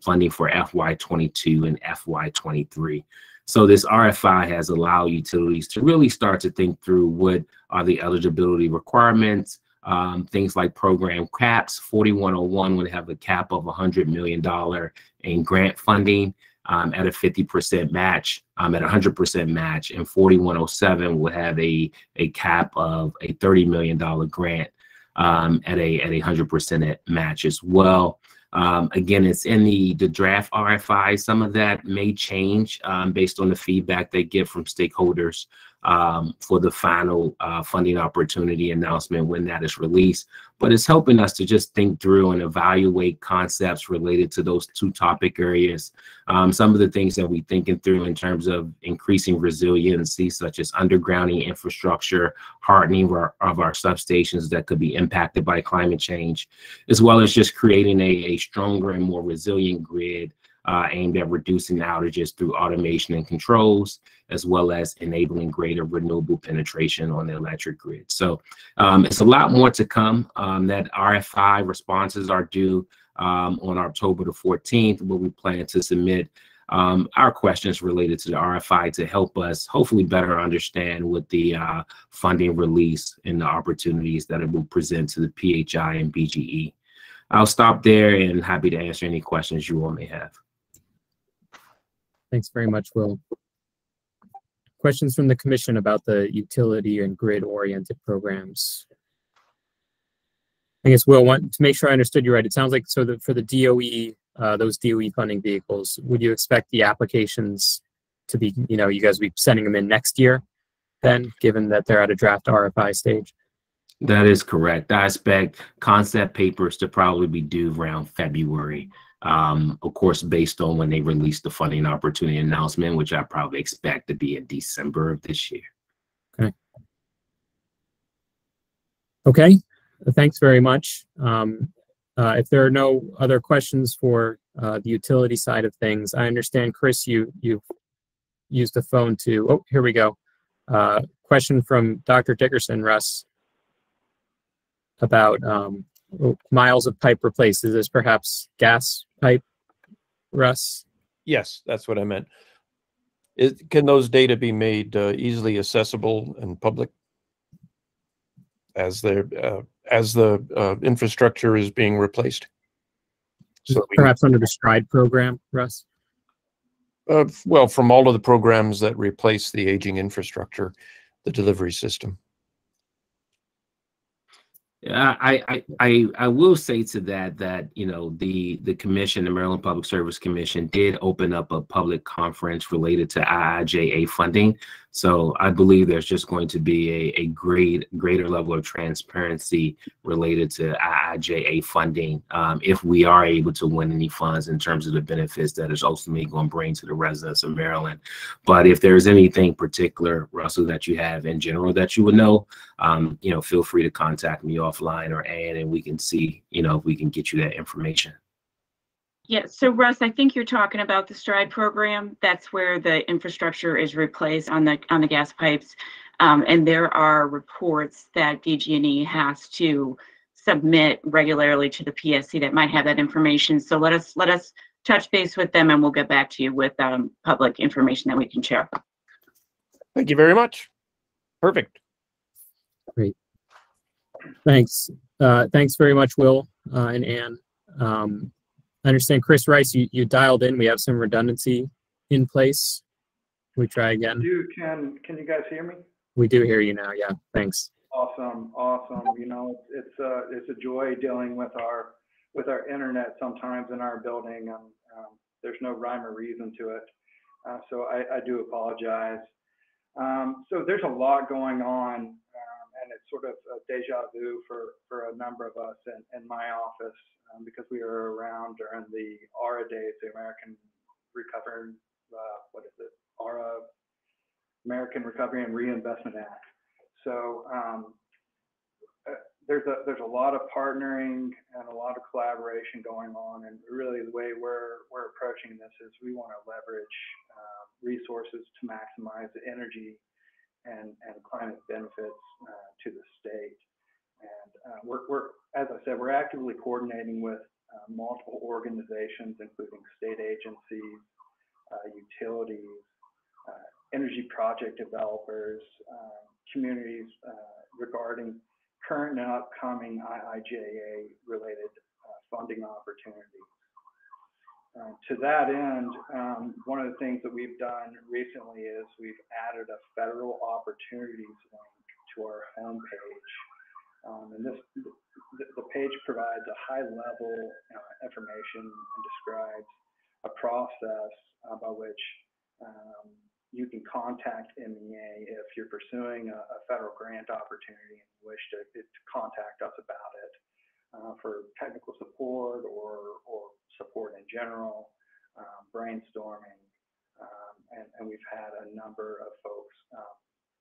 funding for FY22 and FY23. So this RFI has allowed utilities to really start to think through what are the eligibility requirements, things like program caps. 4101 would have a cap of $100 million in grant funding at a 50% match, at 100% match, and 4107 would have a cap of a $30 million grant at a 100% match as well. Again, it's in the draft RFI. Some of that may change based on the feedback they get from stakeholders for the final funding opportunity announcement when that is released. But it's helping us to just think through and evaluate concepts related to those 2 topic areas. Some of the things that we're thinking through in terms of increasing resiliency, such as undergrounding infrastructure, hardening of our substations that could be impacted by climate change, as well as just creating a stronger and more resilient grid aimed at reducing outages through automation and controls, as well as enabling greater renewable penetration on the electric grid. So it's a lot more to come. That RFI responses are due on October the 14th, where we plan to submit our questions related to the RFI to help us hopefully better understand what the funding release and the opportunities that it will present to the PHI and BGE. I'll stop there and happy to answer any questions you all may have. Thanks very much, Will. Questions from the Commission about the utility and grid-oriented programs? I guess, Will, want to make sure I understood you right. It sounds like so that for the DOE, those DOE funding vehicles, would you expect the applications to be, you know, you guys will be sending them in next year then, given that they're at a draft RFI stage? That is correct. I expect concept papers to probably be due around February. Of course, based on when they release the funding opportunity announcement, which I probably expect to be in December of this year. Okay. Okay. Thanks very much. If there are no other questions for the utility side of things, I understand, Chris, you've used the phone to, oh, here we go. Question from Dr. Dickerson, Russ, about miles of pipe replaced. Is this perhaps gas pipe, Russ? Yes, that's what I meant. Can those data be made easily accessible and public as the infrastructure is being replaced? So perhaps under the STRIDE program, Russ? Well, from all of the programs that replace the aging infrastructure, the delivery system. I will say to that you know, the commission, the Maryland Public Service Commission, did open up a public conference related to IIJA funding. So I believe there's just going to be a greater level of transparency related to IIJA funding if we are able to win any funds in terms of the benefits that is ultimately going to bring to the residents of Maryland. But if there's anything particular, Russell, that you have in general that you would know, you know, feel free to contact me offline or Ann, and we can see, if we can get you that information. Yeah, so Russ, I think you're talking about the STRIDE program. That's where the infrastructure is replaced on the gas pipes. And there are reports that BG&E has to submit regularly to the PSC that might have that information. So let us touch base with them, and we'll get back to you with public information that we can share. Thank you very much. Perfect. Great. Thanks. Thanks very much, Will and Ann. I understand, Chris Rice, you dialed in. We have some redundancy in place. Can we try again? Can you guys hear me? We do hear you now. Yeah, thanks. Awesome. It's a joy dealing with our internet sometimes in our building. There's no rhyme or reason to it, so I do apologize. So there's a lot going on, and it's sort of a deja vu for a number of us in my office, because we were around during the ARA days, the American Recovery, American Recovery and Reinvestment Act. So there's a lot of partnering and a lot of collaboration going on, and really the way we're approaching this is we want to leverage resources to maximize the energy and climate benefits to the state. And we're, as I said, we're actively coordinating with multiple organizations, including state agencies, utilities, energy project developers, communities, regarding current and upcoming Iija related funding opportunities. To that end, one of the things that we've done recently is we've added a federal opportunities link to our homepage. And the page provides a high level information and describes a process by which you can contact MEA if you're pursuing a federal grant opportunity and you wish to contact us about it for technical support or support in general, brainstorming, and we've had a number of folks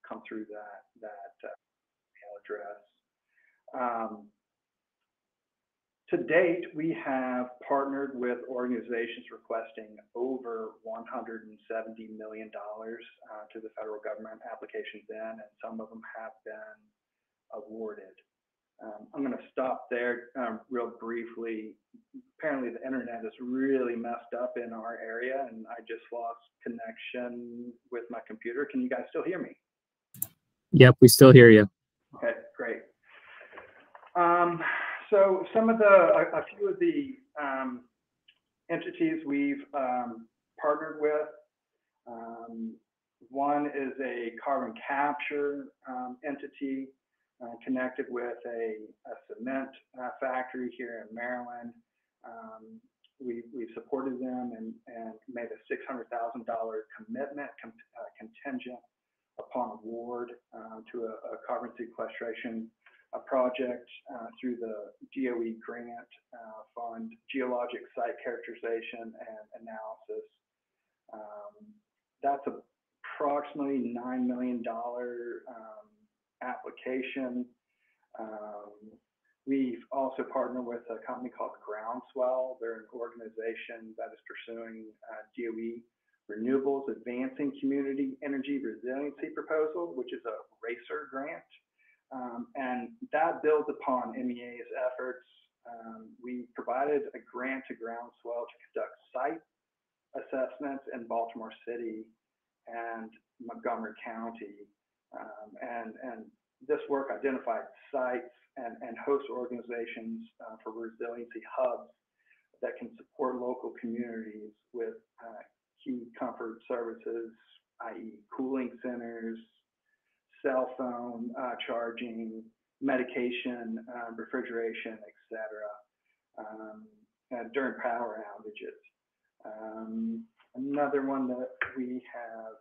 come through that email address. To date, we have partnered with organizations requesting over $170 million to the federal government applications in, and some of them have been awarded. I'm going to stop there real briefly. Apparently the internet is really messed up in our area, and I just lost connection with my computer. Can you guys still hear me? Yep, we still hear you. Okay, great. So a few of the entities we've partnered with. One is a carbon capture entity connected with a cement factory here in Maryland. We've supported them and made a $600,000 commitment contingent upon award to a carbon sequestration project through the DOE grant fund, geologic site characterization and analysis. That's approximately $9 million application. We've also partnered with a company called Groundswell. They're an organization that is pursuing DOE Renewables Advancing Community Energy Resiliency Proposal, which is a RACER grant. And that builds upon MEA's efforts. We provided a grant to Groundswell to conduct site assessments in Baltimore City and Montgomery County. And this work identified sites and host organizations for resiliency hubs that can support local communities with key comfort services, i.e. cooling centers, cell phone charging, medication, refrigeration, etc. During power outages. Another one that we have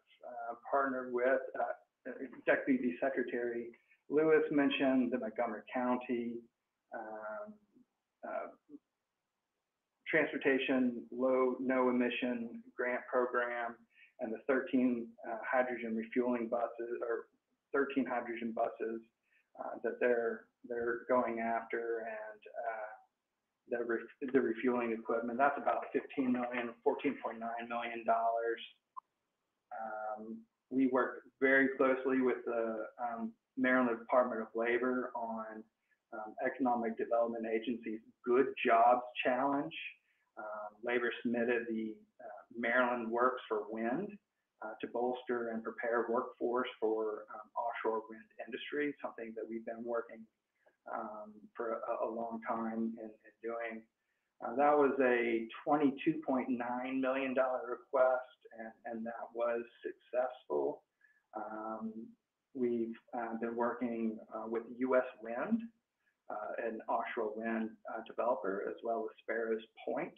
partnered with, Deputy Secretary Lewis mentioned the Montgomery County Transportation No Emission Grant Program and the 13 hydrogen refueling buses, or 13 hydrogen buses that they're going after, and the refueling equipment. That's about $14.9 million. We work very closely with the Maryland Department of Labor on Economic Development Agency's Good Jobs Challenge. Labor submitted the Maryland Works for Wind to bolster and prepare workforce for offshore wind industry, something that we've been working for a long time in doing. That was a $22.9 million request, and that was successful. We've been working with U.S. Wind, an offshore wind developer, as well as Sparrows Point,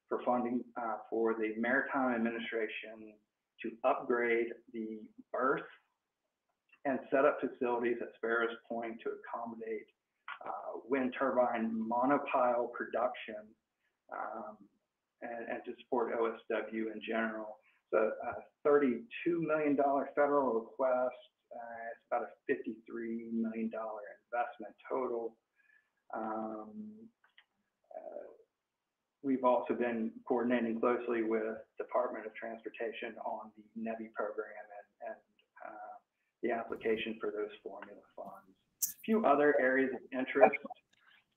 for funding for the Maritime Administration to upgrade the berth and set up facilities at Sparrows Point to accommodate wind turbine monopile production and to support OSW in general. So $32 million federal request. It's about a $53 million investment total. We've also been coordinating closely with Department of Transportation on the NEVI program and the application for those formula funds. A few other areas of interest.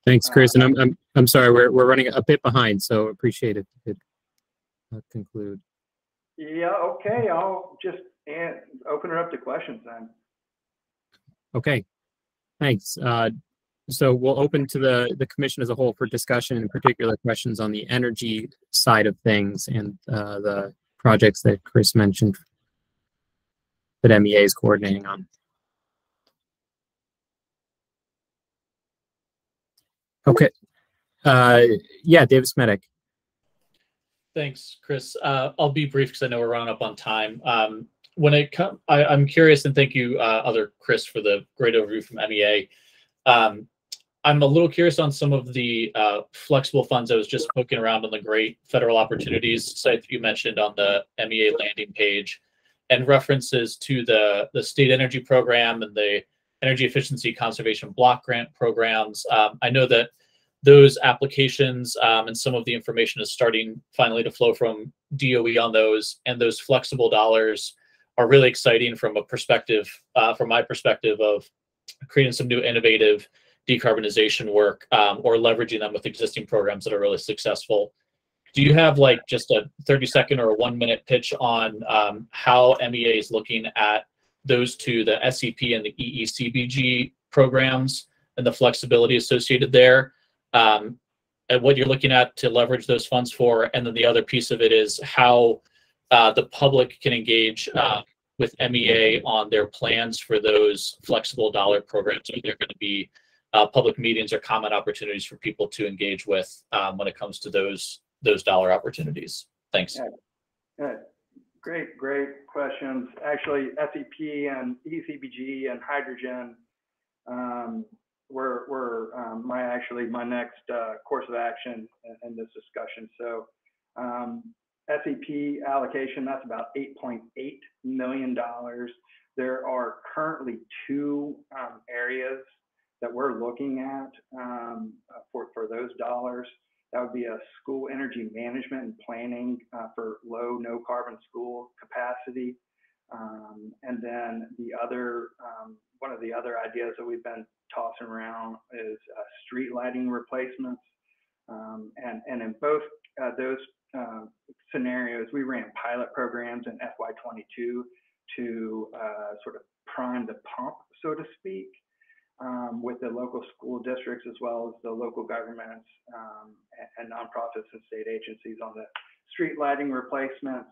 Thanks, Chris. And I'm sorry, we're running a bit behind, so appreciate it if you could conclude. Yeah, okay. I'll just open it up to questions then. Okay, thanks. So we'll open to the commission as a whole for discussion, in particular questions on the energy side of things and the projects that Chris mentioned that MEA is coordinating on. Okay. Yeah, David Smetic. Thanks, Chris. I'll be brief because I know we're running up on time. When it comes, I'm curious, and thank you, other Chris, for the great overview from MEA. I'm a little curious on some of the flexible funds. I was just poking around on the great federal opportunities site that you mentioned on the MEA landing page, and references to the state energy program and the energy efficiency conservation block grant programs. I know that those applications and some of the information is starting finally to flow from DOE on those, and those flexible dollars are really exciting from a perspective, from my perspective, of creating some new innovative decarbonization work or leveraging them with existing programs that are really successful. Do you have like just a 30-second or a 1-minute pitch on how MEA is looking at those two, the SEP and the EECBG programs, and the flexibility associated there, and what you're looking at to leverage those funds for? And then the other piece of it is how the public can engage with MEA on their plans for those flexible dollar programs. Are there going to be public meetings or comment opportunities for people to engage with when it comes to those dollar opportunities? Thanks. Yeah. Great questions. Actually, SEP and ECBG and hydrogen were my next course of action in this discussion. So SEP allocation, that's about $8.8 million. There are currently 2 areas that we're looking at for those dollars. That would be a school energy management and planning for low, no carbon school capacity. And then the other, one of the other ideas that we've been tossing around is street lighting replacements. And in both those scenarios, we ran pilot programs in FY22 to sort of prime the pump, so to speak, with the local school districts as well as the local governments and nonprofits and state agencies on the street lighting replacements.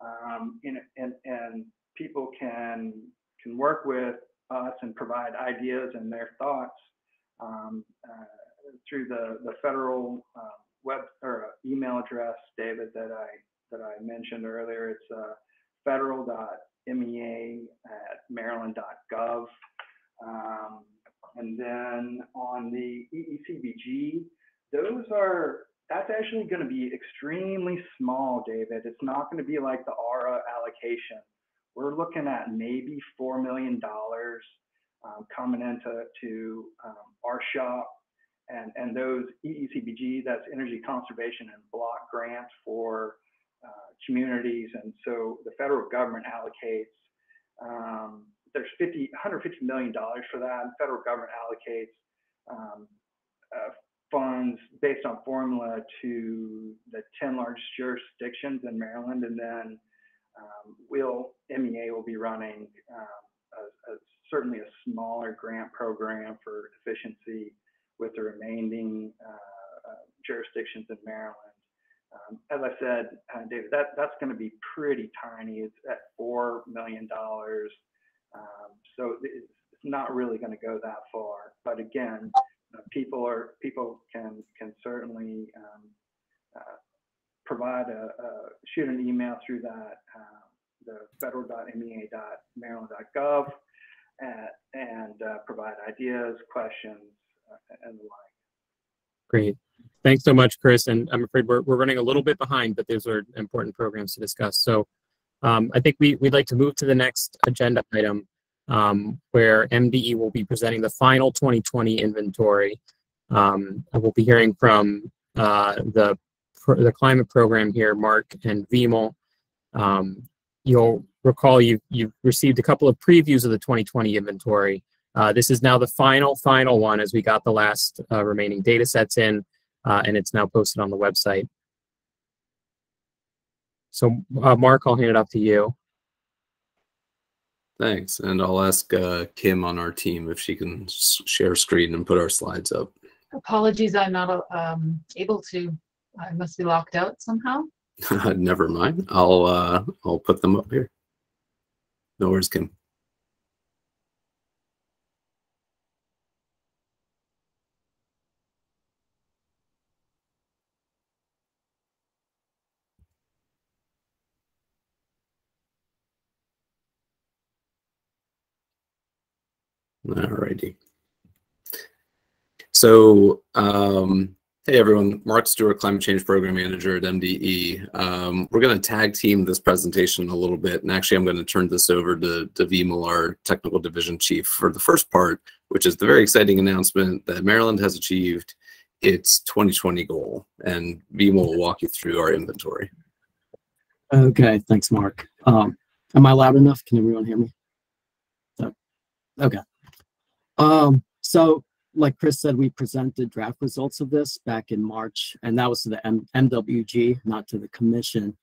And people can work with us and provide ideas and their thoughts through the federal web or email address, David, that I mentioned earlier. It's federal.mea@maryland.gov. And then on the EECBG, that's actually going to be extremely small, David. It's not going to be like the ARA allocation. We're looking at maybe $4 million coming into our shop, and those EECBG, that's energy conservation and block grants for communities. And so the federal government allocates, there's $150 million for that. And the federal government allocates funds based on formula to the 10 largest jurisdictions in Maryland. And then MEA will be running certainly a smaller grant program for efficiency with the remaining jurisdictions in Maryland. As I said, David, that's going to be pretty tiny. It's at $4 million. So it's not really going to go that far. But again, people can certainly provide shoot an email through that the federal.mea.maryland.gov and provide ideas, questions, and the like. Great. Thanks so much, Chris. And I'm afraid we're running a little bit behind, but those are important programs to discuss. So I think we'd like to move to the next agenda item, where MDE will be presenting the final 2020 inventory. We'll be hearing from the climate program here, Mark and Vimal. You'll recall you've received a couple of previews of the 2020 inventory. This is now the final one, as we got the last remaining data sets in, and it's now posted on the website. So Mark, I'll hand it off to you. Thanks, and I'll ask Kim on our team if she can share screen and put our slides up. Apologies, I'm not able to. I must be locked out somehow. Never mind. I'll put them up here. No worries, Kim. Alrighty. So, hey everyone, Mark Stewart, Climate Change Program Manager at MDE. We're going to tag team this presentation a little bit, and actually I'm going to turn this over to Vimal, our Technical Division Chief, for the first part, which is the very exciting announcement that Maryland has achieved its 2020 goal, and Vimal will walk you through our inventory. Okay, thanks, Mark. Am I loud enough? Can everyone hear me? Okay. So like Chris said, we presented draft results of this back in March, and that was to the MWG, not to the commission.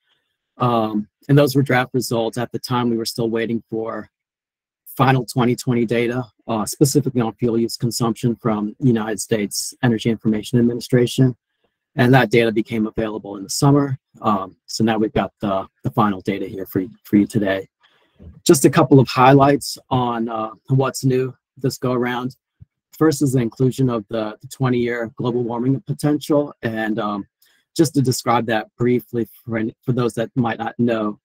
And those were draft results. At the time, we were still waiting for final 2020 data, specifically on fuel use consumption from United States Energy Information Administration. And that data became available in the summer. So now we've got the final data here for you today. Just a couple of highlights on what's new this go around. First is the inclusion of the 20-year global warming potential. And just to describe that briefly for those that might not know,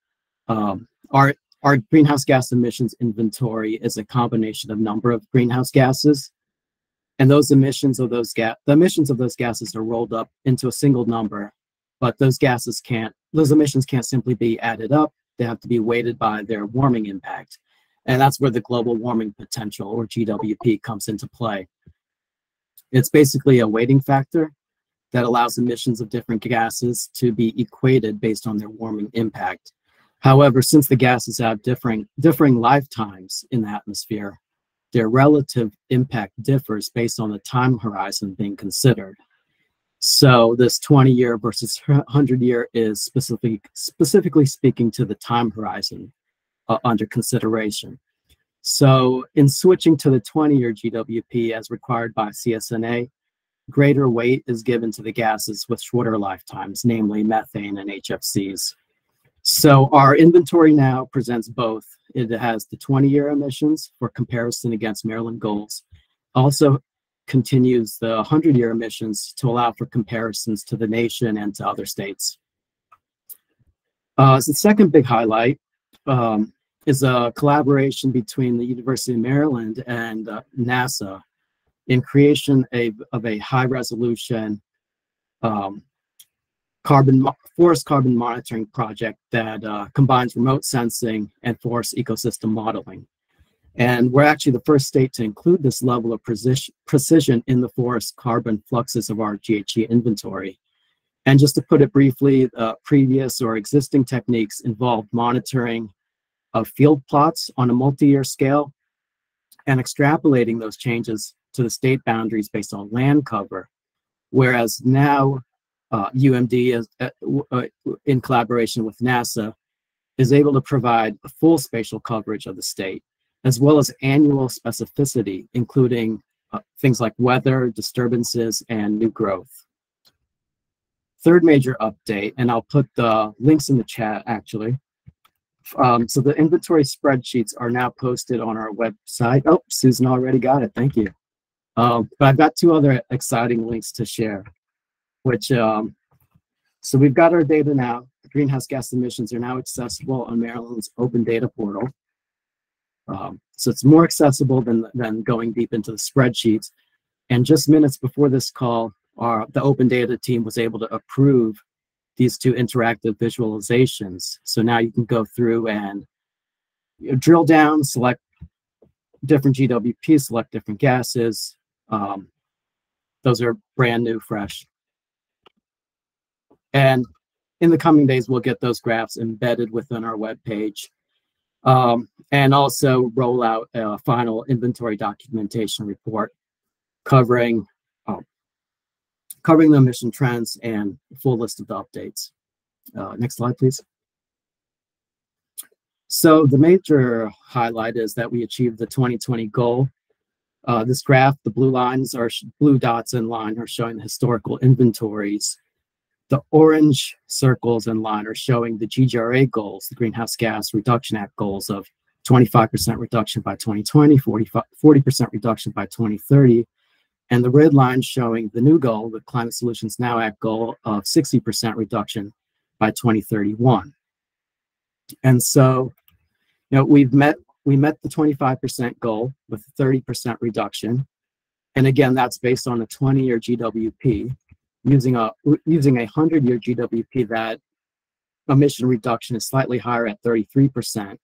our greenhouse gas emissions inventory is a combination of number of greenhouse gases. And those emissions of those gases are rolled up into a single number, but those emissions can't simply be added up. They have to be weighted by their warming impact. And that's where the global warming potential, or GWP, comes into play. It's basically a weighting factor that allows emissions of different gases to be equated based on their warming impact. However, since the gases have differing lifetimes in the atmosphere, their relative impact differs based on the time horizon being considered. So this 20-year versus 100-year is specifically speaking to the time horizon under consideration. So in switching to the 20-year GWP as required by CSNA, greater weight is given to the gases with shorter lifetimes, namely methane and HFCs. So our inventory now presents both. It has the 20-year emissions for comparison against Maryland goals, also continues the 100-year emissions to allow for comparisons to the nation and to other states. The second big highlight is a collaboration between the University of Maryland and NASA in creation of a high-resolution forest carbon monitoring project that combines remote sensing and forest ecosystem modeling. And we're actually the first state to include this level of precision in the forest carbon fluxes of our GHG inventory. And just to put it briefly, previous or existing techniques involved monitoring of field plots on a multi-year scale and extrapolating those changes to the state boundaries based on land cover. Whereas now UMD, is, in collaboration with NASA, is able to provide a full spatial coverage of the state, as well as annual specificity, including things like weather, disturbances, and new growth. Third major update, and I'll put the links in the chat actually. So the inventory spreadsheets are now posted on our website. Oh, Susan already got it, thank you. But I've got two other exciting links to share, which, so we've got our data now. The greenhouse gas emissions are now accessible on Maryland's open data portal. So it's more accessible than going deep into the spreadsheets. And just minutes before this call, the open data team was able to approve these two interactive visualizations. So now you can go through and drill down, select different GWPs, select different gases. Those are brand new, fresh. And in the coming days, we'll get those graphs embedded within our webpage. And also roll out a final inventory documentation report covering the emission trends and a full list of the updates. Next slide, please. So the major highlight is that we achieved the 2020 goal. This graph, the blue lines are blue dots in line are showing the historical inventories. The orange circles in line are showing the GGRA goals, the Greenhouse Gas Reduction Act goals of 25% reduction by 2020, 40% reduction by 2030. And the red line showing the new goal, the Climate Solutions Now Act goal of 60% reduction by 2031. And so, you know, we met the 25% goal with 30% reduction. And again, that's based on a 20-year GWP. Using a 100-year GWP, that emission reduction is slightly higher at 33%.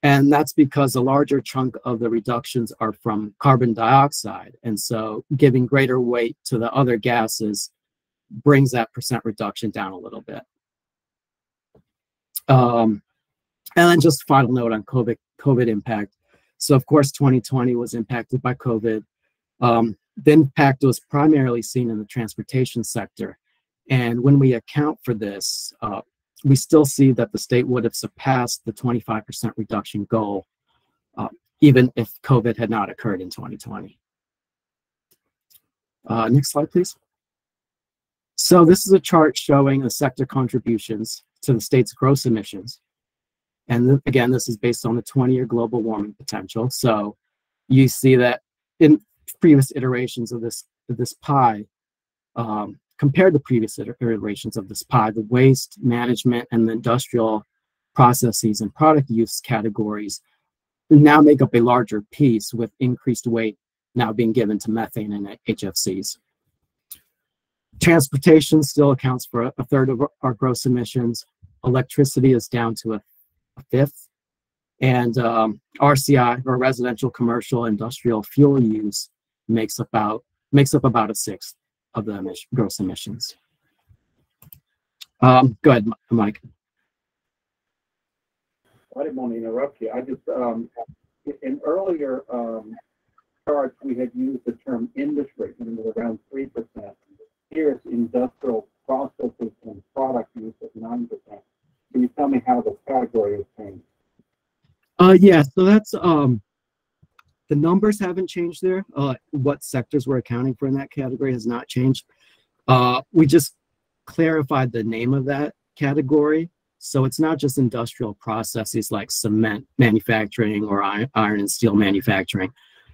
And that's because a larger chunk of the reductions are from carbon dioxide. And so giving greater weight to the other gases brings that percent reduction down a little bit. And then just a final note on COVID impact. So of course, 2020 was impacted by COVID. The impact was primarily seen in the transportation sector. And when we account for this, we still see that the state would have surpassed the 25% reduction goal, even if COVID had not occurred in 2020. Next slide, please. So this is a chart showing the sector contributions to the state's gross emissions. And again, this is based on the 20-year global warming potential. So you see that in previous iterations of this pie, compared to previous iterations of this pie, the waste management and the industrial processes and product use categories now make up a larger piece, with increased weight now being given to methane and HFCs. Transportation still accounts for a third of our gross emissions. Electricity is down to a fifth. And RCI, or residential, commercial, industrial fuel use, makes up about a sixth of the gross emissions. Go ahead, Mike. I didn't want to interrupt you. I just, in earlier charts, we had used the term industry, and it was around 3%. Here it's industrial processes and product use at 9%. Can you tell me how the category has changed? Yeah, so that's, the numbers haven't changed there. What sectors we're accounting for in that category has not changed. We just clarified the name of that category. So it's not just industrial processes like cement manufacturing or iron and steel manufacturing,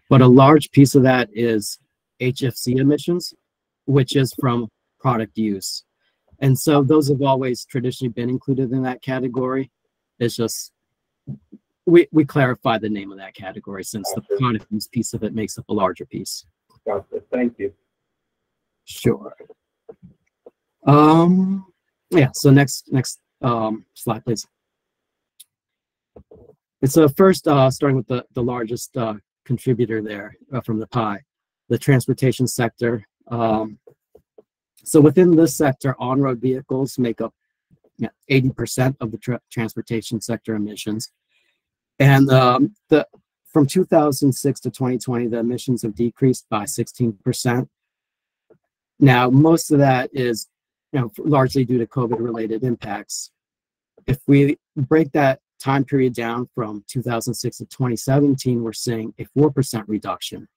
but a large piece of that is HFC emissions, which is from product use. And so those have always traditionally been included in that category. It's just, we clarify the name of that category since the product use piece of it makes up a larger piece. Gotcha. Thank you. Sure. Yeah, so next slide, please. So first, starting with the largest contributor there from the pie, the transportation sector. So within this sector, on-road vehicles make up 80% of the transportation sector emissions. And from 2006 to 2020, the emissions have decreased by 16%. Now, most of that is largely due to COVID-related impacts. If we break that time period down from 2006 to 2017, we're seeing a 4% reduction.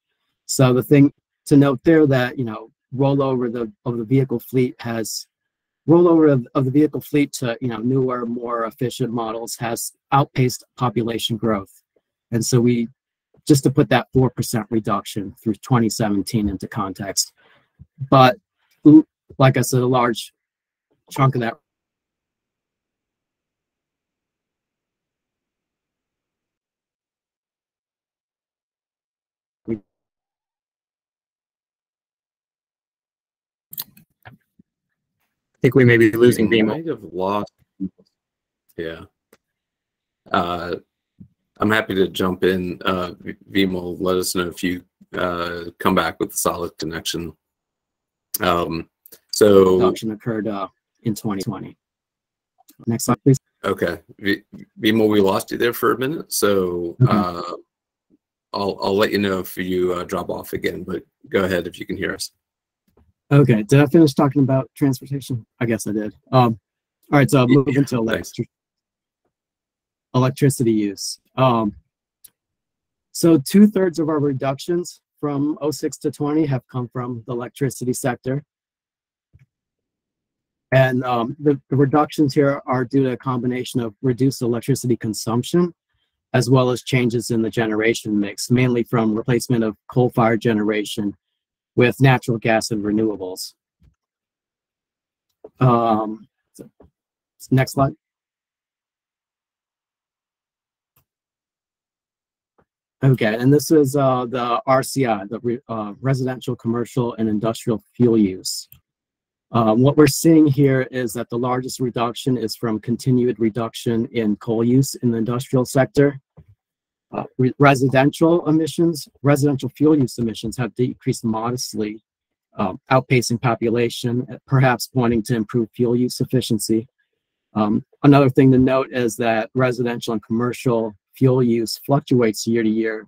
So the thing to note there that rollover of the vehicle fleet to newer, more efficient models has outpaced population growth, and so just to put that 4% reduction through 2017 into context. But like I said, a large chunk of that I think we may be losing We Vimo. might have lost. Yeah. I'm happy to jump in. Vimo, let us know if you come back with a solid connection. So reduction occurred in 2020. Next slide, please. Okay, Vimo, we lost you there for a minute, so I'll let you know if you drop off again. But go ahead if you can hear us. Okay, did I finish talking about transportation? I guess I did. All right, so moving to electricity use. So 2/3 of our reductions from 06 to 20 have come from the electricity sector. And the reductions here are due to a combination of reduced electricity consumption, as well as changes in the generation mix, mainly from replacement of coal-fired generation with natural gas and renewables. Next slide. Okay, and this is the RCI, the residential, commercial, and industrial fuel use. What we're seeing here is that the largest reduction is from continued reduction in coal use in the industrial sector. Residential fuel use emissions have decreased modestly, outpacing population, perhaps pointing to improved fuel use efficiency. Another thing to note is that residential and commercial fuel use fluctuates year to year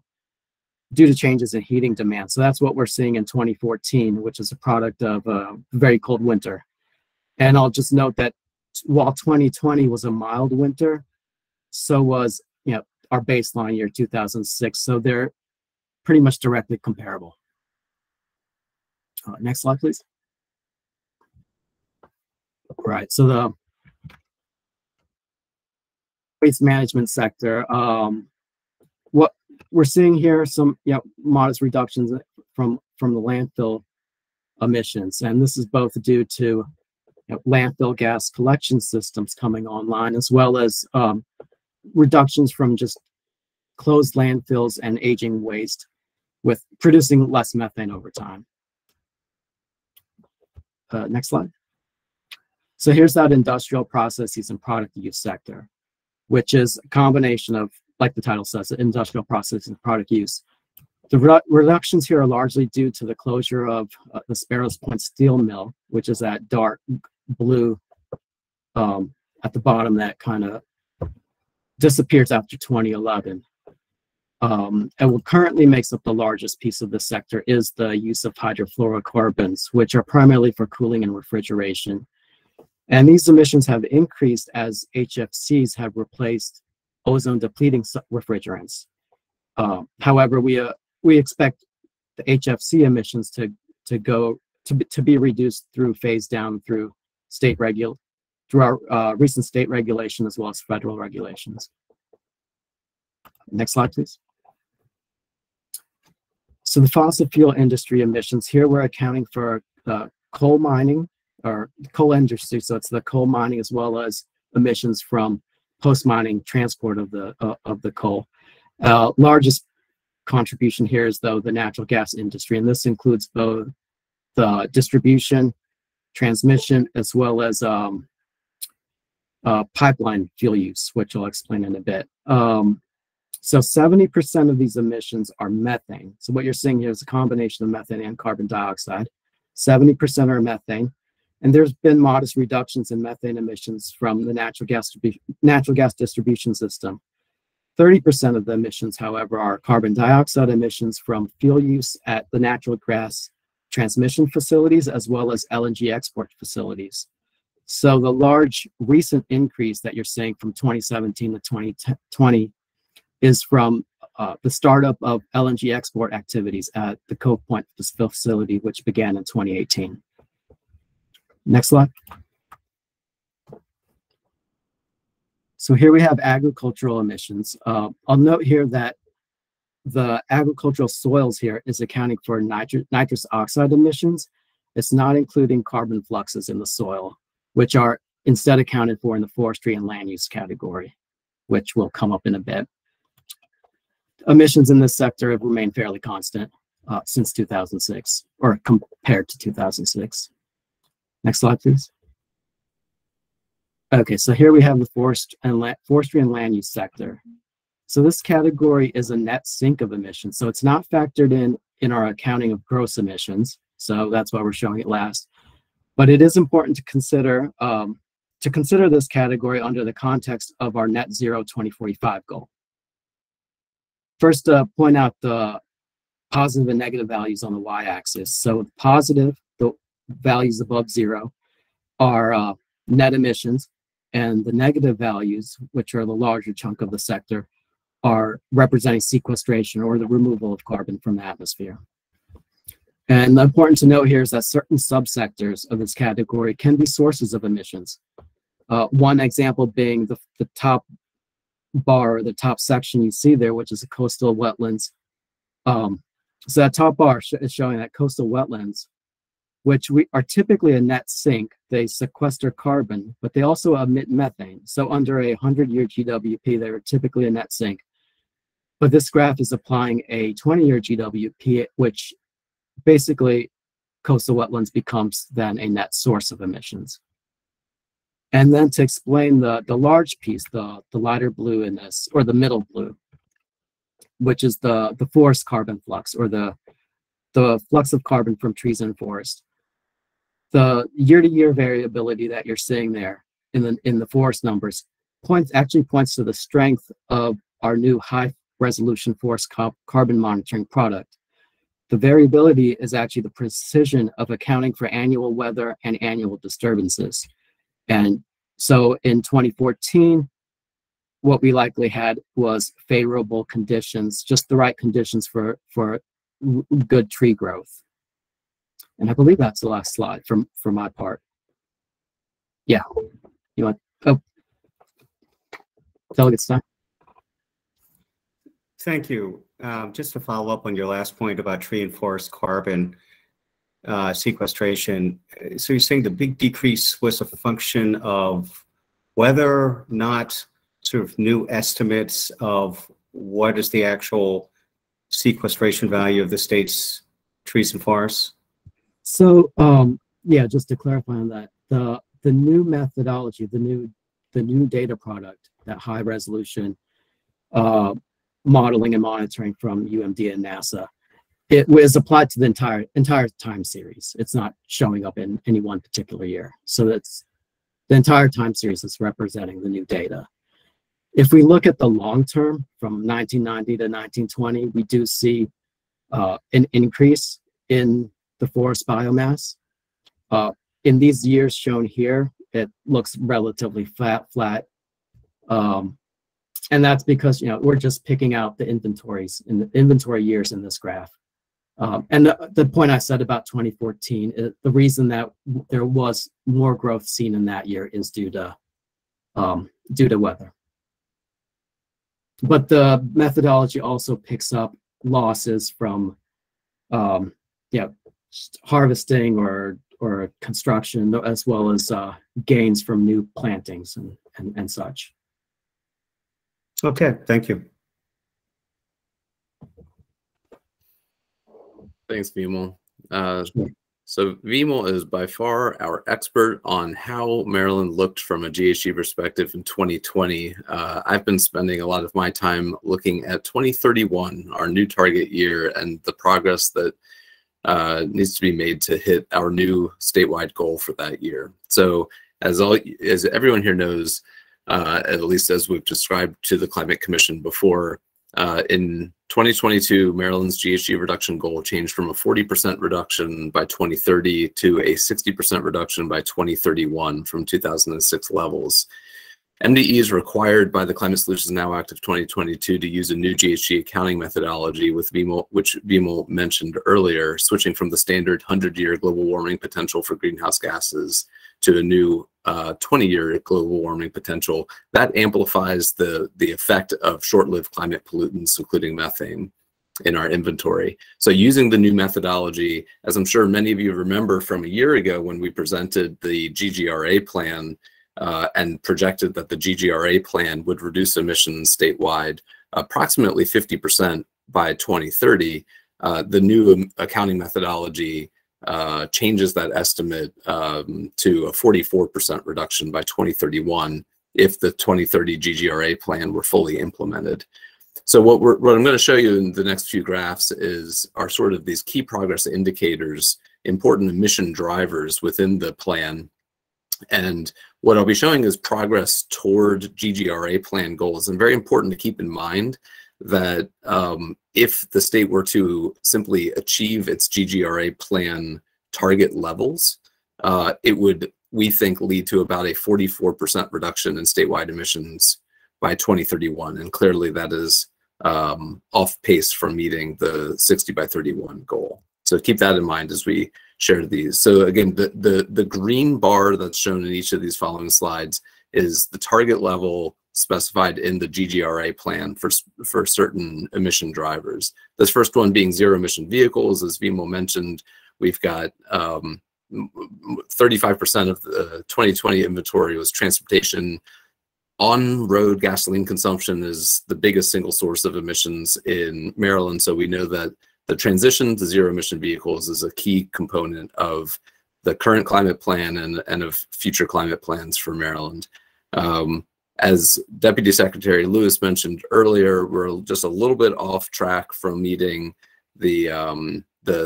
due to changes in heating demand. So that's what we're seeing in 2014, which is a product of a very cold winter. And I'll just note that while 2020 was a mild winter, so was our baseline year 2006. So they're pretty much directly comparable. Next slide, please. Right. So the waste management sector. What we're seeing here, some modest reductions from the landfill emissions, and this is both due to landfill gas collection systems coming online, as well as reductions from just closed landfills and aging waste, with producing less methane over time. Next slide. So here's that industrial processes and product use sector, which is a combination of, like the title says, industrial processes and product use. The reductions here are largely due to the closure of the Sparrows Point steel mill, which is that dark blue at the bottom that kind of disappears after 2011. And what currently makes up the largest piece of the sector is the use of hydrofluorocarbons, which are primarily for cooling and refrigeration. And these emissions have increased as HFCs have replaced ozone-depleting refrigerants. However, we expect the HFC emissions to be reduced through phase down through our recent state regulation as well as federal regulations. Next slide, please. So the fossil fuel industry emissions here, we're accounting for coal mining or coal industry. So it's the coal mining as well as emissions from post-mining transport of the coal. Largest contribution here is though the natural gas industry, and this includes both the distribution, transmission, as well as pipeline fuel use, which I'll explain in a bit. So 70% of these emissions are methane. So what you're seeing here is a combination of methane and carbon dioxide. 70% are methane. And there's been modest reductions in methane emissions from the natural gas distribution system. 30% of the emissions, however, are carbon dioxide emissions from fuel use at the natural gas transmission facilities, as well as LNG export facilities. So the large recent increase that you're seeing from 2017 to 2020 is from the startup of LNG export activities at the Cove Point facility, which began in 2018. Next slide. So here we have agricultural emissions. I'll note here that the agricultural soils here is accounting for nitrous oxide emissions. It's not including carbon fluxes in the soil, which are instead accounted for in the forestry and land use category, which will come up in a bit. Emissions in this sector have remained fairly constant since 2006, or compared to 2006. Next slide, please. Okay, so here we have the forestry and land use sector. So this category is a net sink of emissions. So it's not factored in our accounting of gross emissions. So that's why we're showing it last. But it is important to consider this category under the context of our net zero 2045 goal. First, point out the positive and negative values on the y-axis. So positive, the values above zero, are net emissions, and the negative values, which are the larger chunk of the sector, are representing sequestration or the removal of carbon from the atmosphere. And important to note here is that certain subsectors of this category can be sources of emissions. One example being the top bar, or the top section you see there, which is the coastal wetlands. So that top bar is showing that coastal wetlands, which are typically a net sink. They sequester carbon, but they also emit methane. So under a 100-year GWP, they are typically a net sink. But this graph is applying a 20-year GWP, which basically coastal wetlands becomes then a net source of emissions. And then to explain the large piece, the lighter blue in this, or the middle blue, which is the forest carbon flux, or the flux of carbon from trees and forest. The year-to-year variability that you're seeing there in the forest numbers actually points to the strength of our new high-resolution forest carbon monitoring product. The variability is actually the precision of accounting for annual weather and annual disturbances. And so in 2014, what we likely had was favorable conditions, just the right conditions for good tree growth. And I believe that's the last slide for my part. Yeah. You want, oh, Delegate Stein. Thank you. Just to follow up on your last point about tree and forest carbon sequestration. So you're saying the big decrease was a function of weather, not sort of new estimates of what is the actual sequestration value of the state's trees and forests? So yeah, just to clarify on that, the new methodology, the new data product, that high resolution modeling and monitoring from UMD and NASA, it was applied to the entire time series. It's not showing up in any one particular year. So that's the entire time series is representing the new data. If we look at the long term from 1990 to 1920, we do see an increase in the forest biomass. In these years shown here, it looks relatively flat. And that's because, we're just picking out the inventories in the inventory years in this graph. And the point I said about 2014, the reason that there was more growth seen in that year is due to weather. But the methodology also picks up losses from harvesting or construction, as well as gains from new plantings and such. Okay, thank you. Thanks, Vimal. So Vimal is by far our expert on how Maryland looked from a GHG perspective in 2020. I've been spending a lot of my time looking at 2031, our new target year, and the progress that needs to be made to hit our new statewide goal for that year. So as everyone here knows, at least as we've described to the Climate Commission before, in 2022, Maryland's GHG reduction goal changed from a 40% reduction by 2030 to a 60% reduction by 2031 from 2006 levels. MDE is required by the Climate Solutions Now Act of 2022 to use a new GHG accounting methodology with which Vimal mentioned earlier, switching from the standard 100-year global warming potential for greenhouse gases to a new 20-year global warming potential. That amplifies the effect of short-lived climate pollutants, including methane, in our inventory. So using the new methodology, as I'm sure many of you remember from a year ago when we presented the GGRA plan and projected that the GGRA plan would reduce emissions statewide approximately 50% by 2030, the new accounting methodology changes that estimate to a 44% reduction by 2031 if the 2030 GGRA plan were fully implemented. So what I'm going to show you in the next few graphs are sort of these key progress indicators, important emission drivers within the plan. And what I'll be showing is progress toward GGRA plan goals. And very important to keep in mind that if the state were to simply achieve its GGRA plan target levels, it would, we think, lead to about a 44% reduction in statewide emissions by 2031. And clearly that is off pace from meeting the 60 by 31 goal. So keep that in mind as we share these. So again, the green bar that's shown in each of these following slides is the target level specified in the GGRA plan for certain emission drivers. This first one being zero emission vehicles. As Vimal mentioned, we've got 35% of the 2020 inventory was transportation. On-road gasoline consumption is the biggest single source of emissions in Maryland. So we know that the transition to zero emission vehicles is a key component of the current climate plan and of future climate plans for Maryland. As Deputy Secretary Lewis mentioned earlier, we're just a little bit off track from meeting the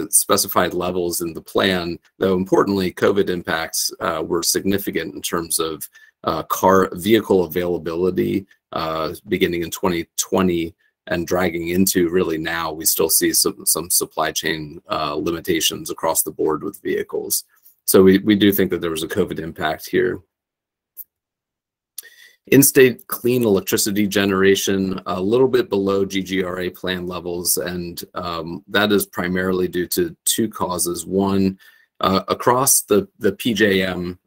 specified levels in the plan, though importantly, COVID impacts were significant in terms of vehicle availability beginning in 2020 and dragging into really now. We still see some supply chain limitations across the board with vehicles. So we do think that there was a COVID impact here. In-state clean electricity generation, a little bit below GGRA plan levels, and that is primarily due to two causes. One, across the PJM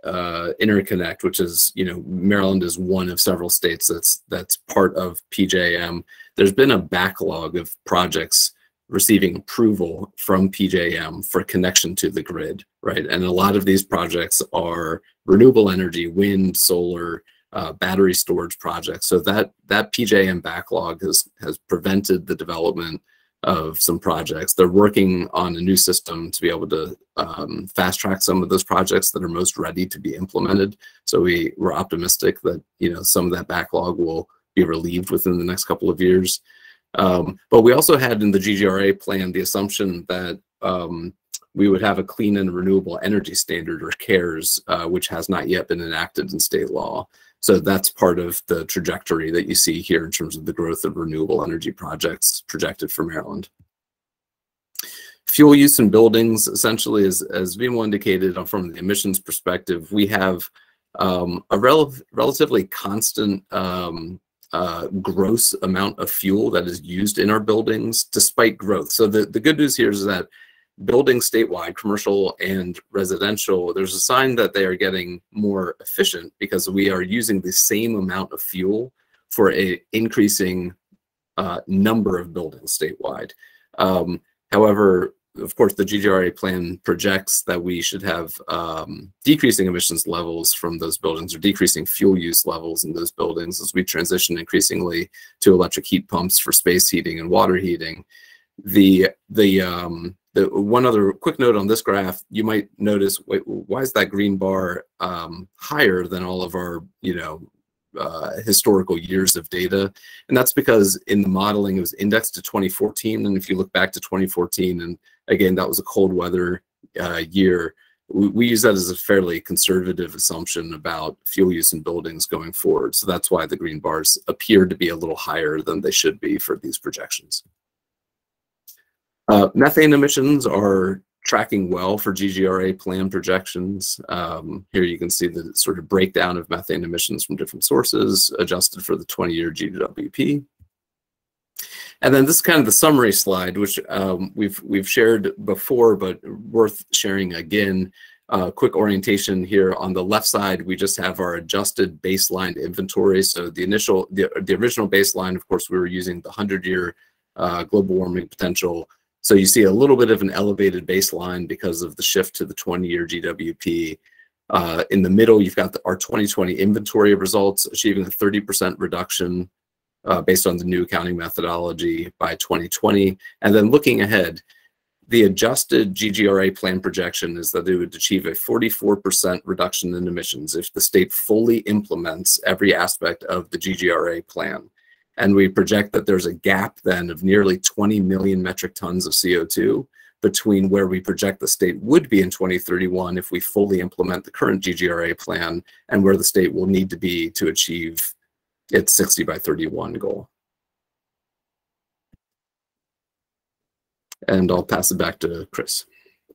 interconnect, which is, Maryland is one of several states that's part of PJM. There's been a backlog of projects receiving approval from PJM for connection to the grid, right? And a lot of these projects are renewable energy, wind, solar, battery storage projects. So that PJM backlog has prevented the development of some projects. They're working on a new system to be able to fast track some of those projects that are most ready to be implemented. So we're optimistic that some of that backlog will be relieved within the next couple of years. But we also had in the GGRA plan the assumption that we would have a clean and renewable energy standard, or CARES, which has not yet been enacted in state law. So that's part of the trajectory that you see here in terms of the growth of renewable energy projects projected for Maryland. Fuel use in buildings, essentially, as Vimal indicated, from the emissions perspective, we have a relatively constant gross amount of fuel that is used in our buildings despite growth. So the good news here is that buildings statewide, commercial and residential, there's a sign that they are getting more efficient because we are using the same amount of fuel for an increasing number of buildings statewide. However, of course, the GGRA plan projects that we should have decreasing emissions levels from those buildings, or decreasing fuel use levels in those buildings as we transition increasingly to electric heat pumps for space heating and water heating. The one other quick note on this graph, you might notice, wait, why is that green bar higher than all of our, historical years of data? And that's because in the modeling, it was indexed to 2014. And if you look back to 2014, and again, that was a cold weather year, we use that as a fairly conservative assumption about fuel use in buildings going forward. So that's why the green bars appear to be a little higher than they should be for these projections. Methane emissions are tracking well for GGRA plan projections. Here you can see the sort of breakdown of methane emissions from different sources adjusted for the 20-year GWP. And then this is kind of the summary slide, which we've shared before, but worth sharing again. Quick orientation here on the left side, we just have our adjusted baseline inventory. So the original baseline, of course, we were using the 100-year global warming potential. So you see a little bit of an elevated baseline because of the shift to the 20-year GWP. In the middle, you've got our 2020 inventory results, achieving a 30% reduction based on the new accounting methodology by 2020. And then looking ahead, the adjusted GGRA plan projection is that it would achieve a 44% reduction in emissions if the state fully implements every aspect of the GGRA plan. And we project that there's a gap then of nearly 20 million metric tons of CO2 between where we project the state would be in 2031 if we fully implement the current GGRA plan and where the state will need to be to achieve its 60 by 31 goal. And I'll pass it back to Chris.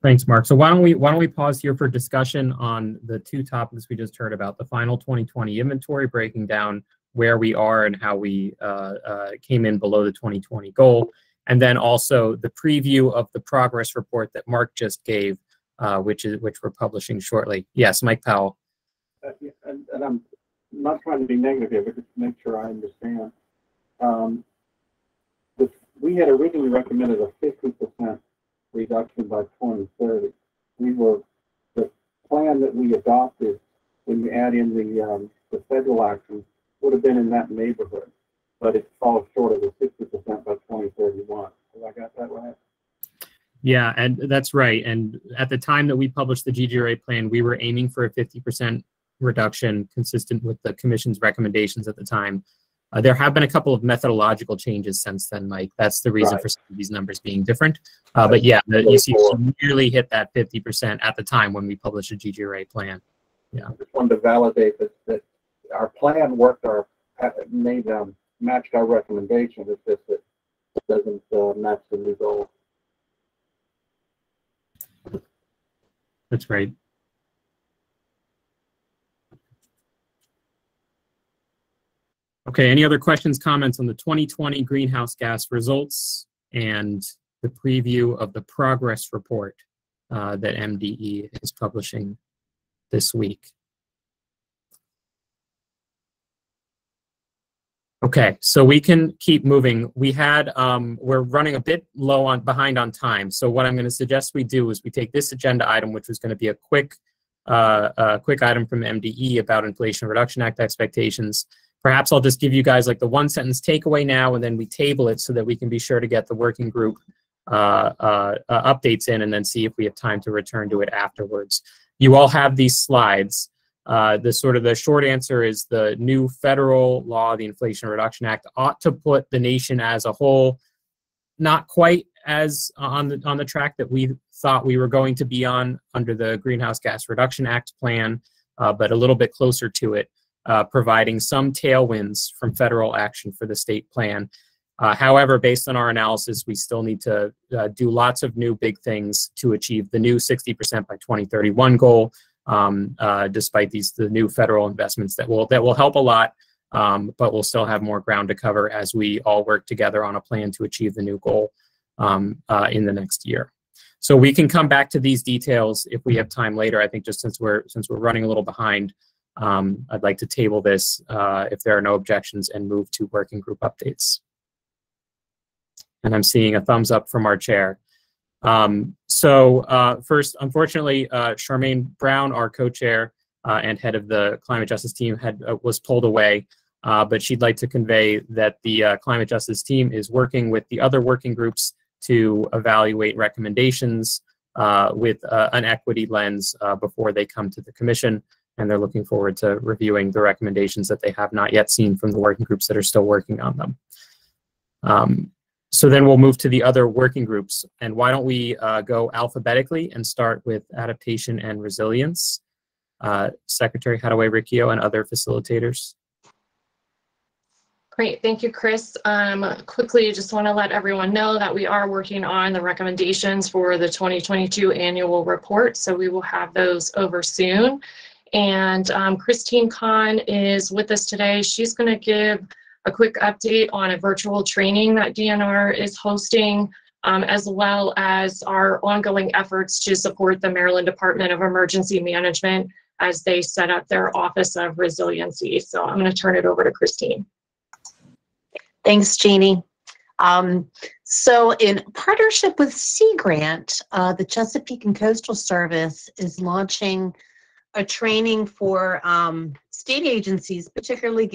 Thanks, Mark. So why don't we pause here for discussion on the two topics we just heard about, the final 2020 inventory, breaking down where we are and how we came in below the 2020 goal, and then also the preview of the progress report that Mark just gave, which we're publishing shortly. Yes, Mike Powell. And I'm not trying to be negative here, but just to make sure I understand. We had originally recommended a 50% reduction by 2030. The plan that we adopted when you add in the federal action would have been in that neighborhood, but it falls short of the 60% by 2031. Have I got that right? Yeah, and that's right. And at the time that we published the GGRA plan, we were aiming for a 50% reduction consistent with the Commission's recommendations at the time. There have been a couple of methodological changes since then, Mike. That's the reason for some of these numbers being different. But yeah, the ECC nearly hit that 50% at the time when we published a GGRA plan. Yeah. I just wanted to validate that our plan worked, matched our recommendation. It's just that it doesn't match the new goal. That's right. Okay, any other questions, comments on the 2020 greenhouse gas results and the preview of the progress report that MDE is publishing this week? Okay, so we can keep moving. We're running a bit behind on time. So what I'm going to suggest we do is we take this agenda item, which was going to be a quick item from MDE about Inflation Reduction Act expectations. Perhaps I'll just give you guys like the one-sentence takeaway now, and then we table it so that we can be sure to get the working group updates in, and then see if we have time to return to it afterwards. You all have these slides. The short answer is the new federal law, the Inflation Reduction Act, ought to put the nation as a whole not quite as on the track that we thought we were going to be on under the Greenhouse Gas Reduction Act plan, but a little bit closer to it. Providing some tailwinds from federal action for the state plan. However, based on our analysis, we still need to do lots of new big things to achieve the new 60% by 2031 goal, despite the new federal investments that will help a lot, but we'll still have more ground to cover as we all work together on a plan to achieve the new goal in the next year. So we can come back to these details if we have time later. I think just since we're running a little behind, I'd like to table this if there are no objections and move to working group updates. And I'm seeing a thumbs up from our chair. First, unfortunately, Charmaine Brown, our co-chair and head of the climate justice team, was pulled away, but she'd like to convey that the climate justice team is working with the other working groups to evaluate recommendations with an equity lens before they come to the commission, and they're looking forward to reviewing the recommendations that they have not yet seen from the working groups that are still working on them. So then we'll move to the other working groups, and why don't we go alphabetically and start with adaptation and resilience. Secretary Hadaway-Riccio and other facilitators. Great, thank you, Chris. Quickly, just want to let everyone know that we are working on the recommendations for the 2022 annual report, so we will have those over soon. And Christine Kahn is with us today. She's going to give a quick update on a virtual training that DNR is hosting, as well as our ongoing efforts to support the Maryland Department of Emergency Management as they set up their Office of Resiliency. So I'm going to turn it over to Christine. Thanks, Jeannie. So in partnership with Sea Grant, the Chesapeake and Coastal Service is launching a training for state agencies, particularly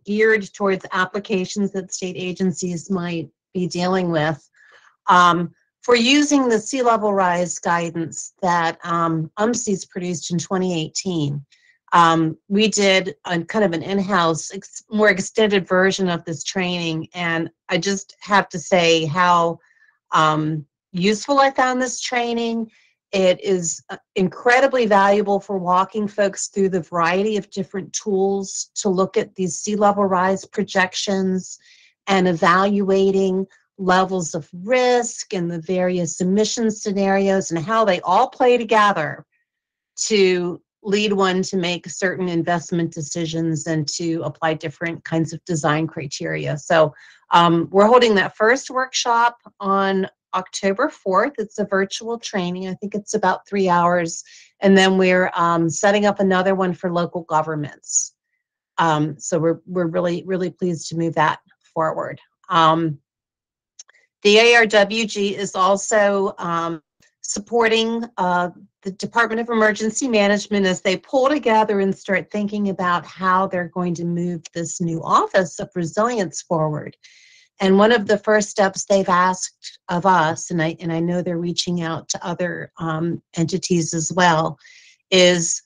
geared towards applications that state agencies might be dealing with, for using the sea level rise guidance that UMCES produced in 2018. We did a kind of an in-house, more extended version of this training, and I just have to say how useful I found this training. It is incredibly valuable for walking folks through the variety of different tools to look at these sea level rise projections and evaluating levels of risk and the various emission scenarios and how they all play together to lead one to make certain investment decisions and to apply different kinds of design criteria. So we're holding that first workshop on October 4th. It's a virtual training. I think it's about 3 hours. And then we're setting up another one for local governments. So we're really pleased to move that forward. The ARWG is also supporting the Department of Emergency Management as they pull together and start thinking about how they're going to move this new Office of Resilience forward. And one of the first steps they've asked of us, and I know they're reaching out to other entities as well, is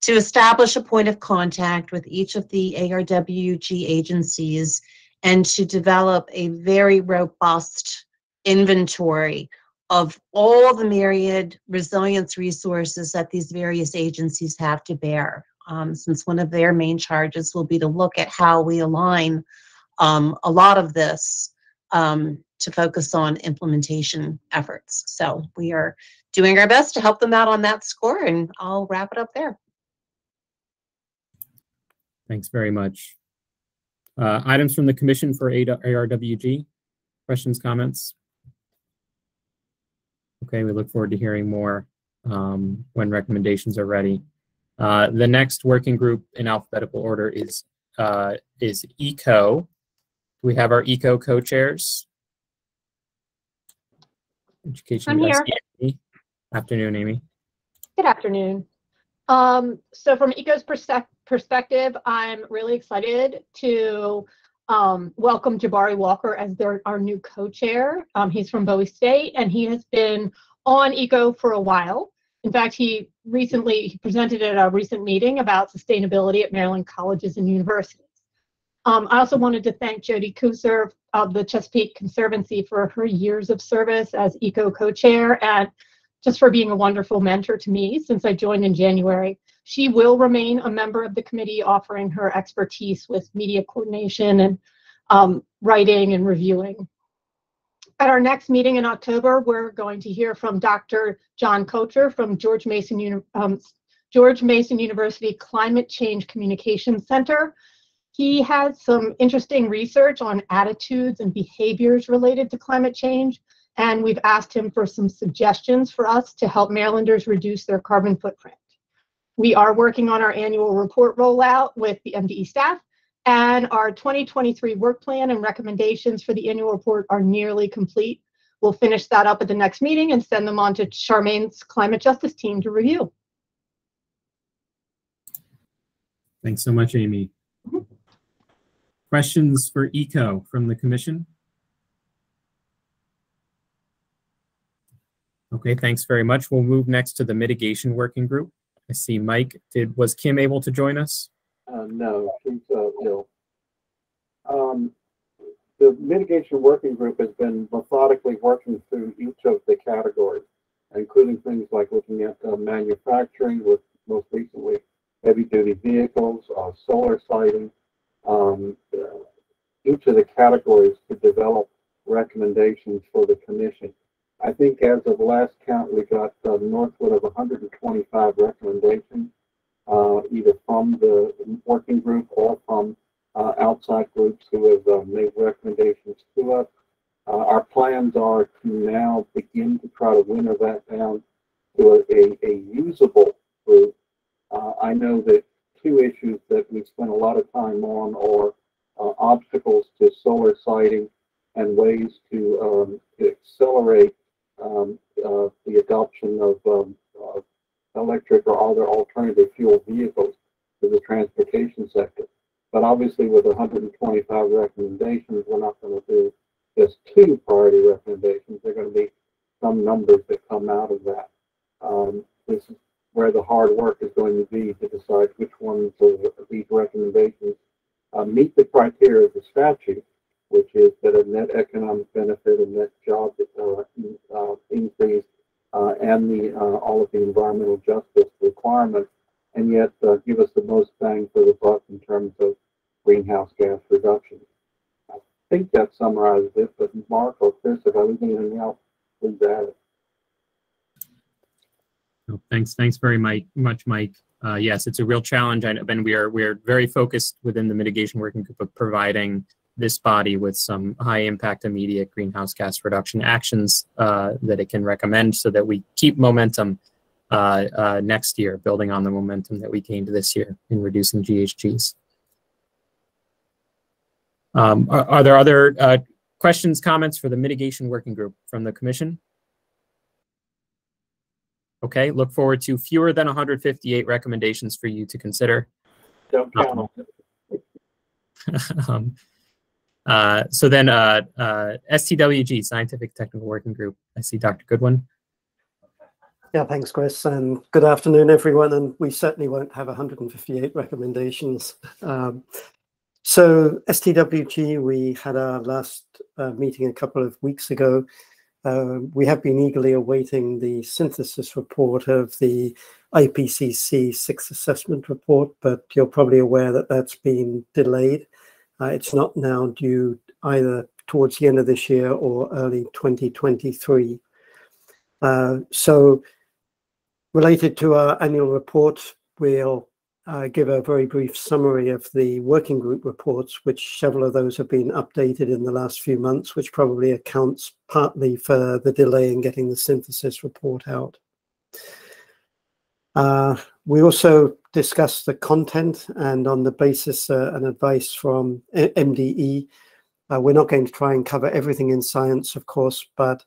to establish a point of contact with each of the ARWG agencies and to develop a very robust inventory of all the myriad resilience resources that these various agencies have to bear, since one of their main charges will be to look at how we align a lot of this to focus on implementation efforts. So we are doing our best to help them out on that score, and I'll wrap it up there. Thanks very much. Items from the Commission for ARWG? Questions, comments? Okay, we look forward to hearing more when recommendations are ready. The next working group in alphabetical order is ECO. We have our ECO co-chairs. Education. I'm here. Amy. Afternoon, Amy. Good afternoon. So from ECO's perspective, I'm really excited to welcome Jabari Walker as our new co-chair. He's from Bowie State, and he has been on ECO for a while. In fact, he presented at a recent meeting about sustainability at Maryland colleges and universities. I also wanted to thank Jody Kuser of the Chesapeake Conservancy for her years of service as ECO co-chair and just for being a wonderful mentor to me since I joined in January. She will remain a member of the committee, offering her expertise with media coordination and writing and reviewing. At our next meeting in October, we're going to hear from Dr. John Kocher from George Mason University Climate Change Communications Center. He has some interesting research on attitudes and behaviors related to climate change, and we've asked him for some suggestions for us to help Marylanders reduce their carbon footprint. We are working on our annual report rollout with the MDE staff, and our 2023 work plan and recommendations for the annual report are nearly complete. We'll finish that up at the next meeting and send them on to Charmaine's climate justice team to review. Thanks so much, Amy. Questions for ECO from the Commission? Okay, thanks very much. We'll move next to the mitigation working group. I see Mike. Was Kim able to join us? No, she's ill. The mitigation working group has been methodically working through each of the categories, including things like looking at manufacturing, with most recently heavy-duty vehicles, solar siting, each of the categories to develop recommendations for the commission. I think as of last count, we got northward of 125 recommendations, either from the working group or from outside groups who have made recommendations to us. Our plans are to now begin to try to winnow that down to a usable group. I know that two issues that we spent a lot of time on are obstacles to solar siting and ways to accelerate the adoption of electric or other alternative fuel vehicles to the transportation sector. But obviously with 125 recommendations, we're not going to do just 2 priority recommendations. There are going to be some numbers that come out of that. This is where the hard work is going to be to decide which ones of these recommendations meet the criteria of the statute, which is that a net economic benefit, a net job increase, and all of the environmental justice requirements, and yet give us the most bang for the buck in terms of greenhouse gas reduction. I think that summarizes it, but Mark or Chris, if I leave anything else, please add it. Oh, thanks very much, Mike. Yes, it's a real challenge, and we are very focused within the mitigation working group of providing this body with some high impact immediate greenhouse gas reduction actions that it can recommend so that we keep momentum next year, building on the momentum that we gained this year in reducing GHGs. Are there other questions, comments for the mitigation working group from the Commission? Okay, look forward to fewer than 158 recommendations for you to consider. Don't count them. So then STWG, Scientific Technical Working Group. I see Dr. Goodwin. Yeah, thanks, Chris, and good afternoon, everyone. And we certainly won't have 158 recommendations. So STWG, we had our last meeting a couple of weeks ago. We have been eagerly awaiting the synthesis report of the IPCC 6th assessment report, but you're probably aware that that's been delayed. It's not now due either towards the end of this year or early 2023. So related to our annual report, we'll give a very brief summary of the working group reports, which several of those have been updated in the last few months, which probably accounts partly for the delay in getting the synthesis report out. We also discussed the content, and on the basis and advice from MDE, we're not going to try and cover everything in science, of course, but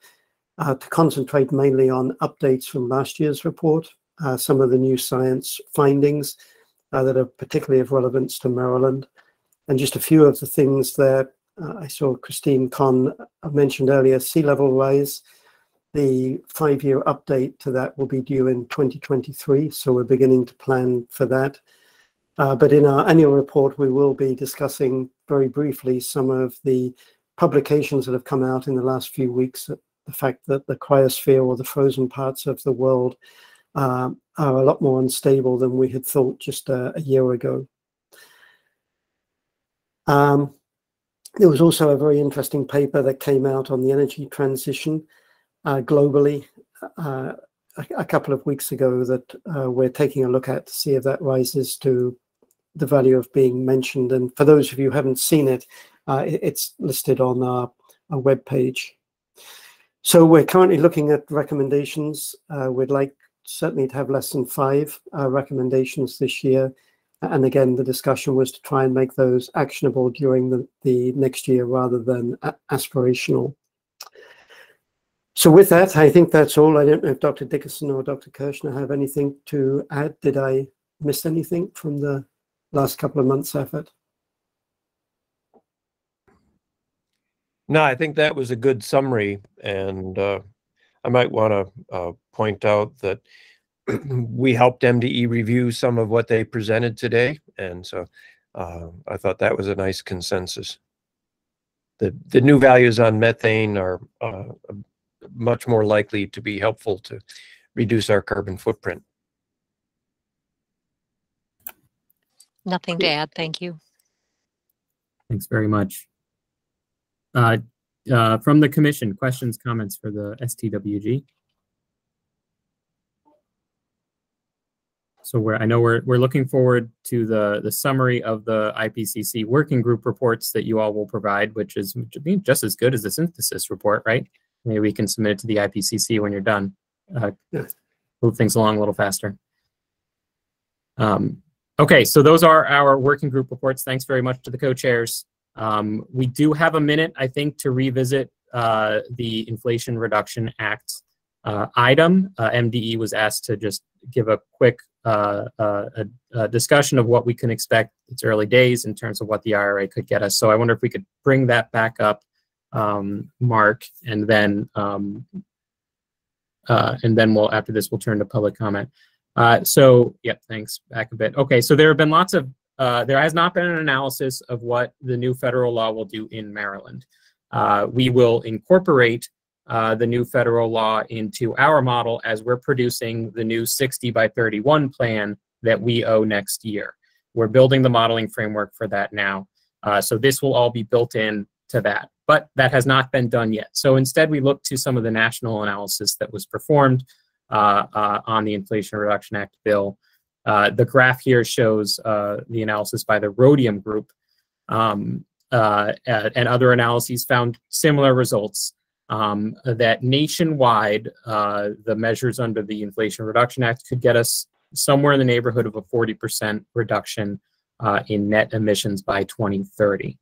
to concentrate mainly on updates from last year's report, some of the new science findings that are particularly of relevance to Maryland, and just a few of the things that I saw Christine Conn mentioned earlier. Sea level rise, the 5-year update to that will be due in 2023, so we're beginning to plan for that. But in our annual report, we will be discussing very briefly some of the publications that have come out in the last few weeks, the fact that the cryosphere, or the frozen parts of the world, are a lot more unstable than we had thought just a year ago. There was also a very interesting paper that came out on the energy transition globally a couple of weeks ago that we're taking a look at to see if that rises to the value of being mentioned. And for those of you who haven't seen it, it's listed on our webpage. So we're currently looking at recommendations. We'd like certainly to have less than 5 recommendations this year. And again, the discussion was to try and make those actionable during the next year rather than aspirational. So with that, I think that's all. I don't know if Dr. Dickerson or Dr. Kirshner have anything to add. Did I miss anything from the last couple of months' effort? No, I think that was a good summary, and I might want to point out that we helped MDE review some of what they presented today, and so I thought that was a nice consensus. The new values on methane are much more likely to be helpful to reduce our carbon footprint. Nothing to add. Thank you. Thanks very much. From the commission, questions, comments for the STWG? So I know we're looking forward to the summary of the IPCC working group reports that you all will provide, which is just as good as the synthesis report, right? Maybe we can submit it to the IPCC when you're done. Move things along a little faster. Okay, so those are our working group reports. Thanks very much to the co-chairs. We do have a minute, I think, to revisit the Inflation Reduction Act item. MDE was asked to just give a quick discussion of what we can expect. It's early days in terms of what the IRA could get us. So I wonder if we could bring that back up, Mark, and then we'll, after this, we'll turn to public comment. So yeah, thanks. Back a bit. Okay, so there have been lots of, there has not been an analysis of what the new federal law will do in Maryland. We will incorporate the new federal law into our model as we're producing the new 60 by 31 plan that we owe next year. We're building the modeling framework for that now. So this will all be built in to that, but that has not been done yet. So instead we look to some of the national analysis that was performed on the Inflation Reduction Act bill. The graph here shows the analysis by the Rhodium Group, and other analyses found similar results, that nationwide, the measures under the Inflation Reduction Act could get us somewhere in the neighborhood of a 40% reduction in net emissions by 2030.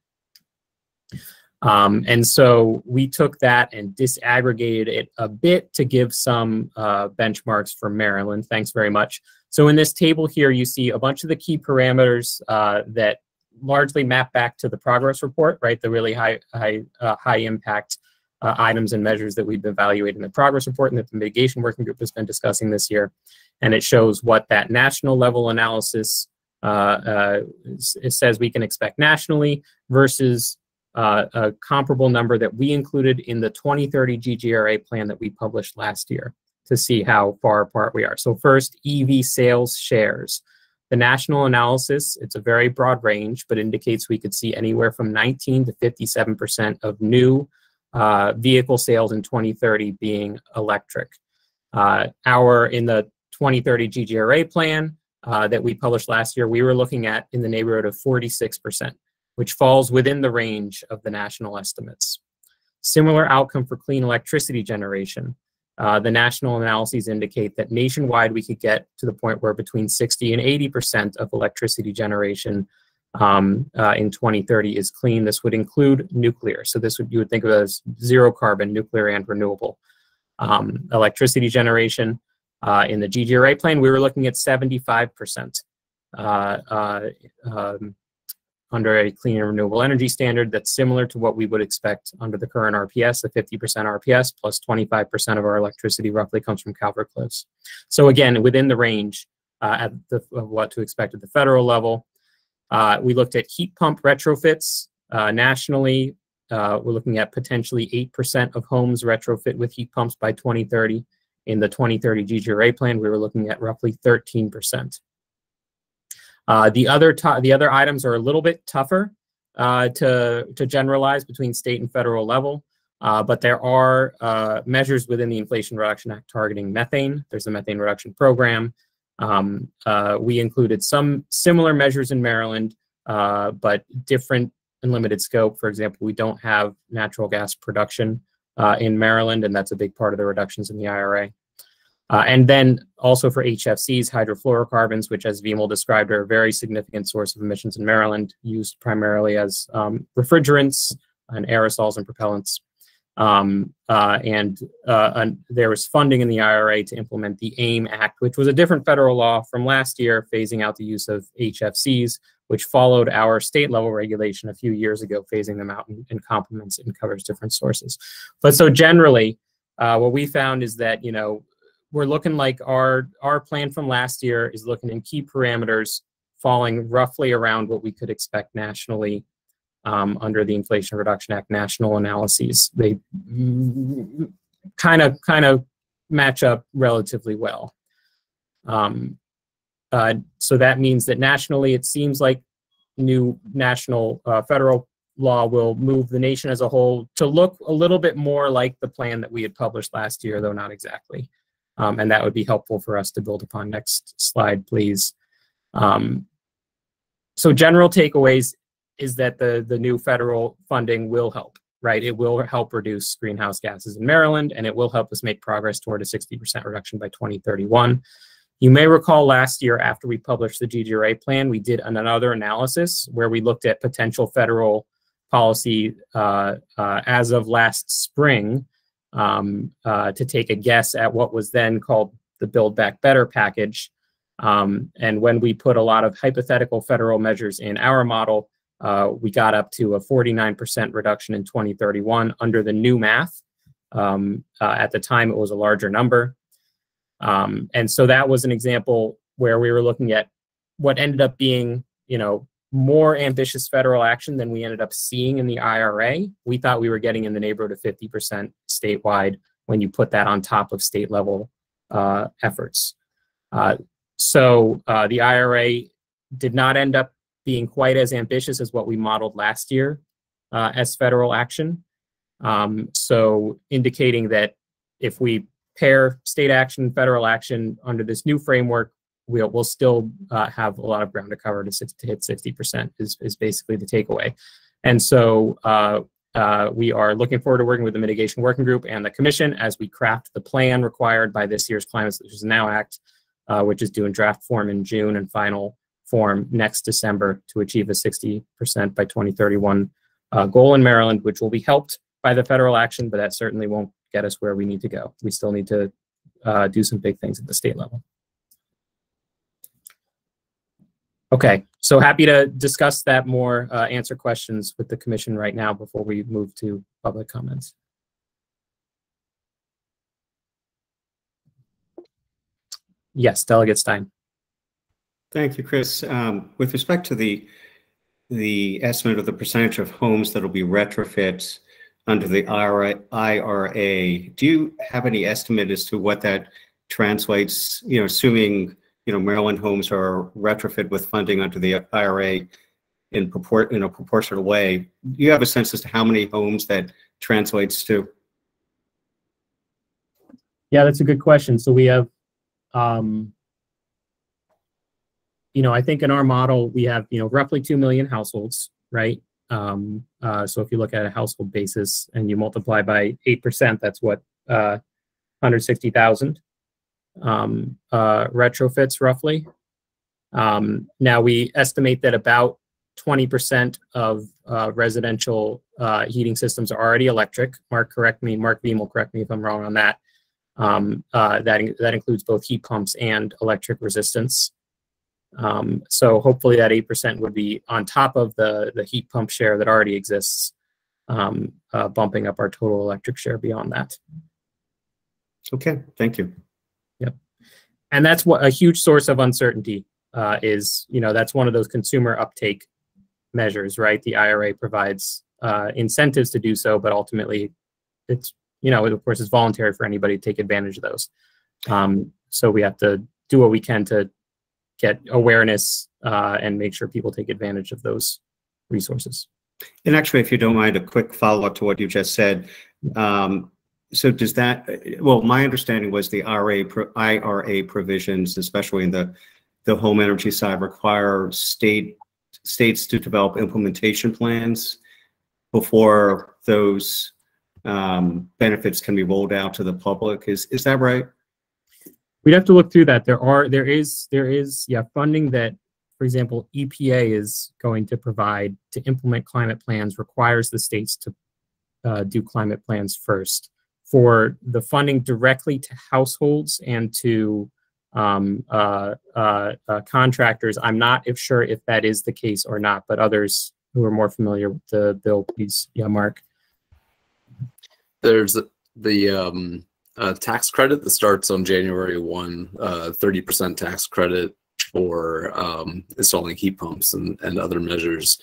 And so we took that and disaggregated it a bit to give some benchmarks for Maryland. Thanks very much. So in this table here, you see a bunch of the key parameters that largely map back to the progress report, right? The really high impact items and measures that we've been evaluating in the progress report and that the mitigation working group has been discussing this year. And it shows what that national level analysis it says we can expect nationally versus a comparable number that we included in the 2030 GGRA plan that we published last year to see how far apart we are. So first, EV sales shares. The national analysis, it's a very broad range, but indicates we could see anywhere from 19 to 57% of new vehicle sales in 2030 being electric. In the 2030 GGRA plan that we published last year, we were looking at in the neighborhood of 46%, which falls within the range of the national estimates. Similar outcome for clean electricity generation. The national analyses indicate that nationwide we could get to the point where between 60 and 80% of electricity generation in 2030 is clean. This would include nuclear. So this would, you would think of it as zero carbon, nuclear and renewable. Electricity generation in the GGRA plan, we were looking at 75% under a clean and renewable energy standard that's similar to what we would expect under the current RPS, the 50% RPS, plus 25% of our electricity roughly comes from Calvert Cliffs. So again, within the range of what to expect at the federal level. We looked at heat pump retrofits nationally. We're looking at potentially 8% of homes retrofit with heat pumps by 2030. In the 2030 GGRA plan, we were looking at roughly 13%. The other items are a little bit tougher to generalize between state and federal level, but there are measures within the Inflation Reduction Act targeting methane. There's a methane reduction program. We included some similar measures in Maryland, but different and limited scope. For example, we don't have natural gas production in Maryland, and that's a big part of the reductions in the IRA. And then also for HFCs, hydrofluorocarbons, which as Vimal described are a very significant source of emissions in Maryland, used primarily as refrigerants and aerosols and propellants. And there was funding in the IRA to implement the AIM Act, which was a different federal law from last year, phasing out the use of HFCs, which followed our state level regulation a few years ago, phasing them out and complements it and covers different sources. But so generally, what we found is that, we're looking like our plan from last year is looking in key parameters falling roughly around what we could expect nationally under the Inflation Reduction Act national analyses. They kind of match up relatively well. So that means that nationally, it seems like new national federal law will move the nation as a whole to look a little bit more like the plan that we had published last year, though not exactly. And that would be helpful for us to build upon. Next slide, please. So general takeaways is that the new federal funding will help, right? It will help reduce greenhouse gases in Maryland, and it will help us make progress toward a 60% reduction by 2031. You may recall last year after we published the GGRA plan, we did another analysis where we looked at potential federal policy as of last spring to take a guess at what was then called the Build Back Better package. And when we put a lot of hypothetical federal measures in our model, we got up to a 49% reduction in 2031 under the new math. At the time, it was a larger number. And so that was an example where we were looking at what ended up being, more ambitious federal action than we ended up seeing in the IRA. We thought we were getting in the neighborhood of 50% statewide when you put that on top of state level efforts. So the IRA did not end up being quite as ambitious as what we modeled last year as federal action. So indicating that if we pair state action and federal action under this new framework, we'll still have a lot of ground to cover to hit 60% is basically the takeaway. And so we are looking forward to working with the Mitigation Working Group and the Commission as we craft the plan required by this year's Climate Solutions Now Act, which is due in draft form in June and final form next December to achieve a 60% by 2031 goal in Maryland, which will be helped by the federal action, but that certainly won't get us where we need to go. We still need to do some big things at the state level. Okay, so happy to discuss that more, answer questions with the Commission right now before we move to public comments. Yes, Delegate Stein. Thank you, Chris. With respect to the estimate of the percentage of homes that will be retrofits under the IRA, do you have any estimate as to what that translates, assuming Maryland homes are retrofit with funding under the IRA in a proportional way? Do you have a sense as to how many homes that translates to? Yeah, that's a good question. So we have, I think in our model, we have, roughly 2 million households, right? So if you look at a household basis and you multiply by 8%, that's what, 160,000 retrofits roughly. Now we estimate that about 20% of residential heating systems are already electric. Mark Beam will correct me if I'm wrong on that. That includes both heat pumps and electric resistance. So hopefully that 8% would be on top of the heat pump share that already exists, bumping up our total electric share beyond that. Okay, thank you. Yep. And that's what a huge source of uncertainty is, that's one of those consumer uptake measures, right? The IRA provides incentives to do so, but ultimately it's, of course, it's voluntary for anybody to take advantage of those. So we have to do what we can to get awareness and make sure people take advantage of those resources. And actually, if you don't mind, a quick follow-up to what you just said. So does that, well, my understanding was the IRA provisions, especially in the home energy side, require states to develop implementation plans before those benefits can be rolled out to the public. Is that right? We'd have to look through that. There is funding that, for example, EPA is going to provide to implement climate plans, requires the states to do climate plans first. For the funding directly to households and to contractors, I'm not sure if that is the case or not, but others who are more familiar with the bill, please, Mark. There's The tax credit that starts on January 1, 30% tax credit for installing heat pumps and other measures.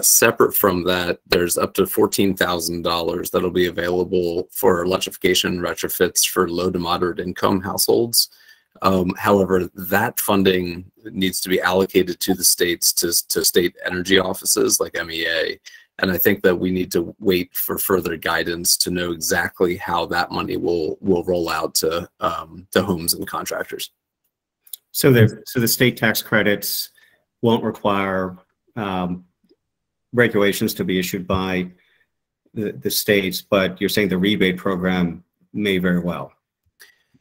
Separate from that, there's up to $14,000 that'll be available for electrification retrofits for low to moderate income households. However, that funding needs to be allocated to the states, to state energy offices like MEA. And I think that we need to wait for further guidance to know exactly how that money will roll out to homes and contractors. So the state tax credits won't require regulations to be issued by the states, but you're saying the rebate program may very well.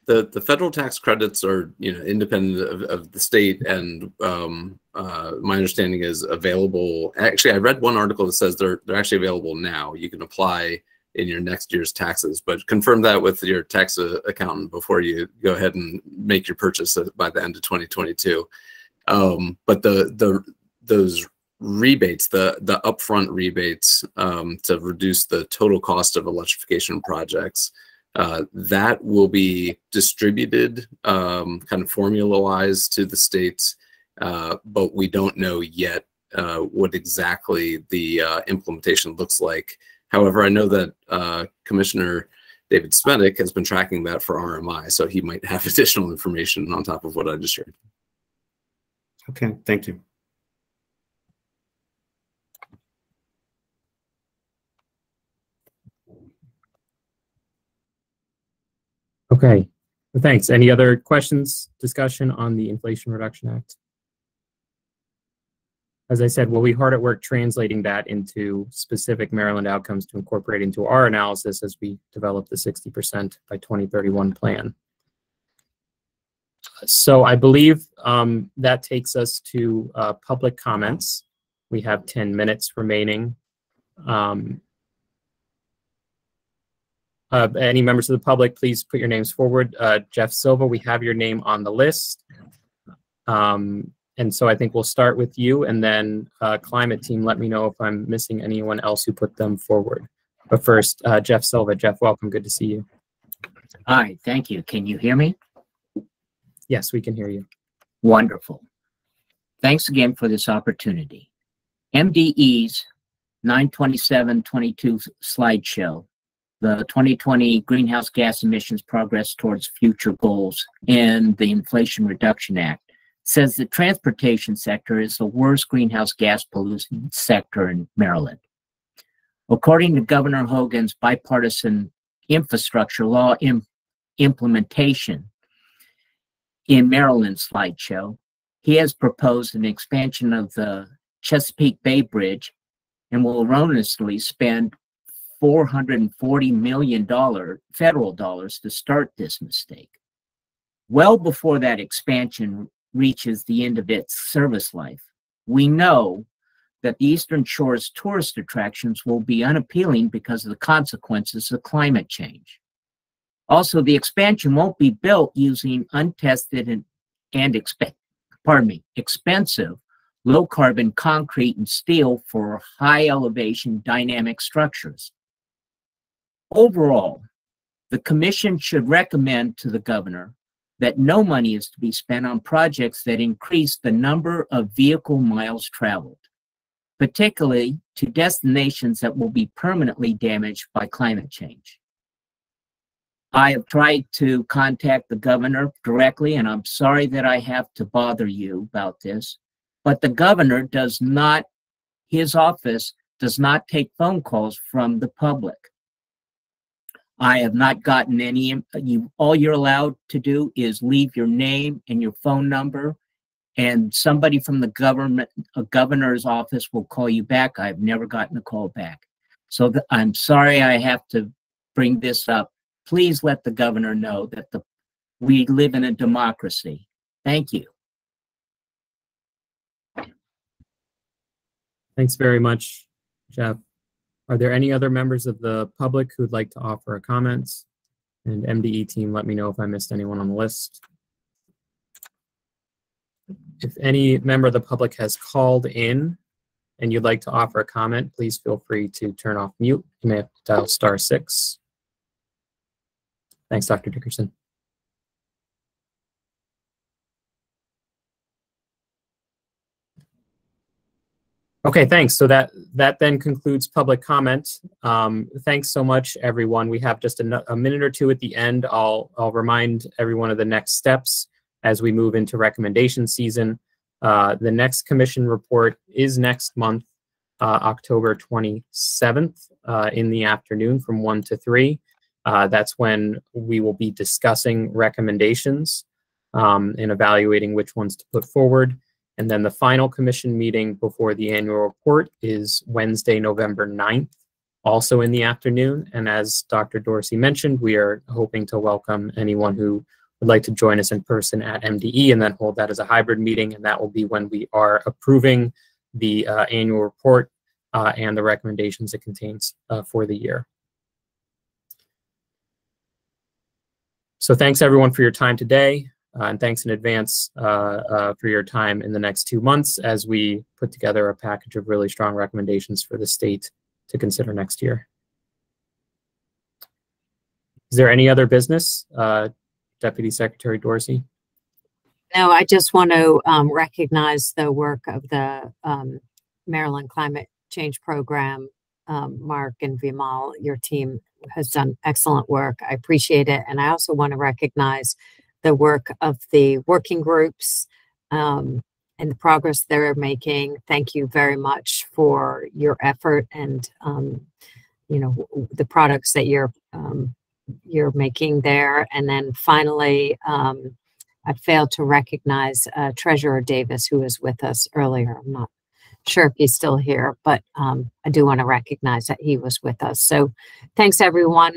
The federal tax credits are, independent of the state, and my understanding is available. Actually, I read one article that says they're actually available now. You can apply in your next year's taxes, but confirm that with your tax accountant before you go ahead and make your purchase by the end of 2022. But those rebates, the upfront rebates to reduce the total cost of electrification projects, that will be distributed kind of formula-wise to the states, but we don't know yet what exactly the implementation looks like. However, I know that Commissioner David Smedick has been tracking that for RMI, so he might have additional information on top of what I just shared. Okay, thank you. Okay, well, thanks. Any other questions, discussion on the Inflation Reduction Act? As I said, we'll be hard at work translating that into specific Maryland outcomes to incorporate into our analysis as we develop the 60% by 2031 plan. So I believe that takes us to public comments. We have 10 minutes remaining. Any members of the public, please put your names forward. Jeff Silva, we have your name on the list. And so I think we'll start with you, and then climate team, let me know if I'm missing anyone else who put them forward. But first, Jeff Silva. Jeff, welcome. Good to see you. Hi, thank you. Can you hear me? Yes, we can hear you. Wonderful. Thanks again for this opportunity. MDE's 9/27/22 slideshow, the 2020 greenhouse gas emissions progress towards future goals and the Inflation Reduction Act, says the transportation sector is the worst greenhouse gas pollution sector in Maryland. According to Governor Hogan's bipartisan infrastructure law implementation in Maryland slideshow, he has proposed an expansion of the Chesapeake Bay Bridge and will erroneously spend $440 million federal dollars to start this mistake. Well before that expansion reaches the end of its service life, we know that the Eastern Shore's tourist attractions will be unappealing because of the consequences of climate change. Also, the expansion won't be built using untested and expensive low-carbon concrete and steel for high-elevation dynamic structures. Overall, the Commission should recommend to the Governor that no money is to be spent on projects that increase the number of vehicle miles traveled, particularly to destinations that will be permanently damaged by climate change. I have tried to contact the Governor directly, and I'm sorry that I have to bother you about this, but the Governor does not, his office does not take phone calls from the public. I have not gotten any, all you're allowed to do is leave your name and your phone number, and somebody from the governor's office will call you back. I've never gotten a call back. So I'm sorry I have to bring this up. Please let the Governor know that we live in a democracy. Thank you. Thanks very much, Jeff. Are there any other members of the public who'd like to offer a comment? And MDE team, let me know if I missed anyone on the list. If any member of the public has called in and you'd like to offer a comment, please feel free to turn off mute. You may have to dial *6. Thanks, Dr. Dickerson. Okay, thanks. So that then concludes public comment. Thanks so much, everyone. We have just a minute or two at the end. I'll remind everyone of the next steps as we move into recommendation season. The next commission report is next month, October 27th in the afternoon from 1 to 3. That's when we will be discussing recommendations and evaluating which ones to put forward. And then the final commission meeting before the annual report is Wednesday, November 9th, also in the afternoon. And as Dr. Dorsey mentioned, we are hoping to welcome anyone who would like to join us in person at MDE and then hold that as a hybrid meeting. And that will be when we are approving the annual report and the recommendations it contains for the year. So thanks everyone for your time today. And thanks in advance for your time in the next 2 months as we put together a package of really strong recommendations for the state to consider next year. Is there any other business, Deputy Secretary Dorsey? No, I just want to recognize the work of the Maryland Climate Change Program. Mark and Vimal, your team has done excellent work. I appreciate it. And I also want to recognize the work of the working groups and the progress they're making. Thank you very much for your effort and you know, the products that you're making there. And then finally, I failed to recognize Treasurer Davis, who was with us earlier. I'm not sure if he's still here, but I do want to recognize that he was with us. So thanks everyone.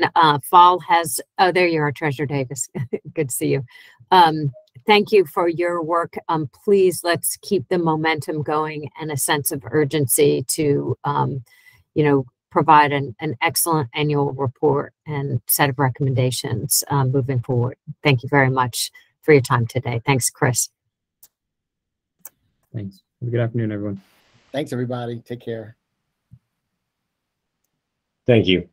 Fall has, oh, there you are, Treasurer Davis. Good to see you. Thank you for your work. Please, let's keep the momentum going and a sense of urgency to, you know, provide an excellent annual report and set of recommendations moving forward. Thank you very much for your time today. Thanks, Chris. Thanks. Have a good afternoon, everyone. Thanks, everybody. Take care. Thank you.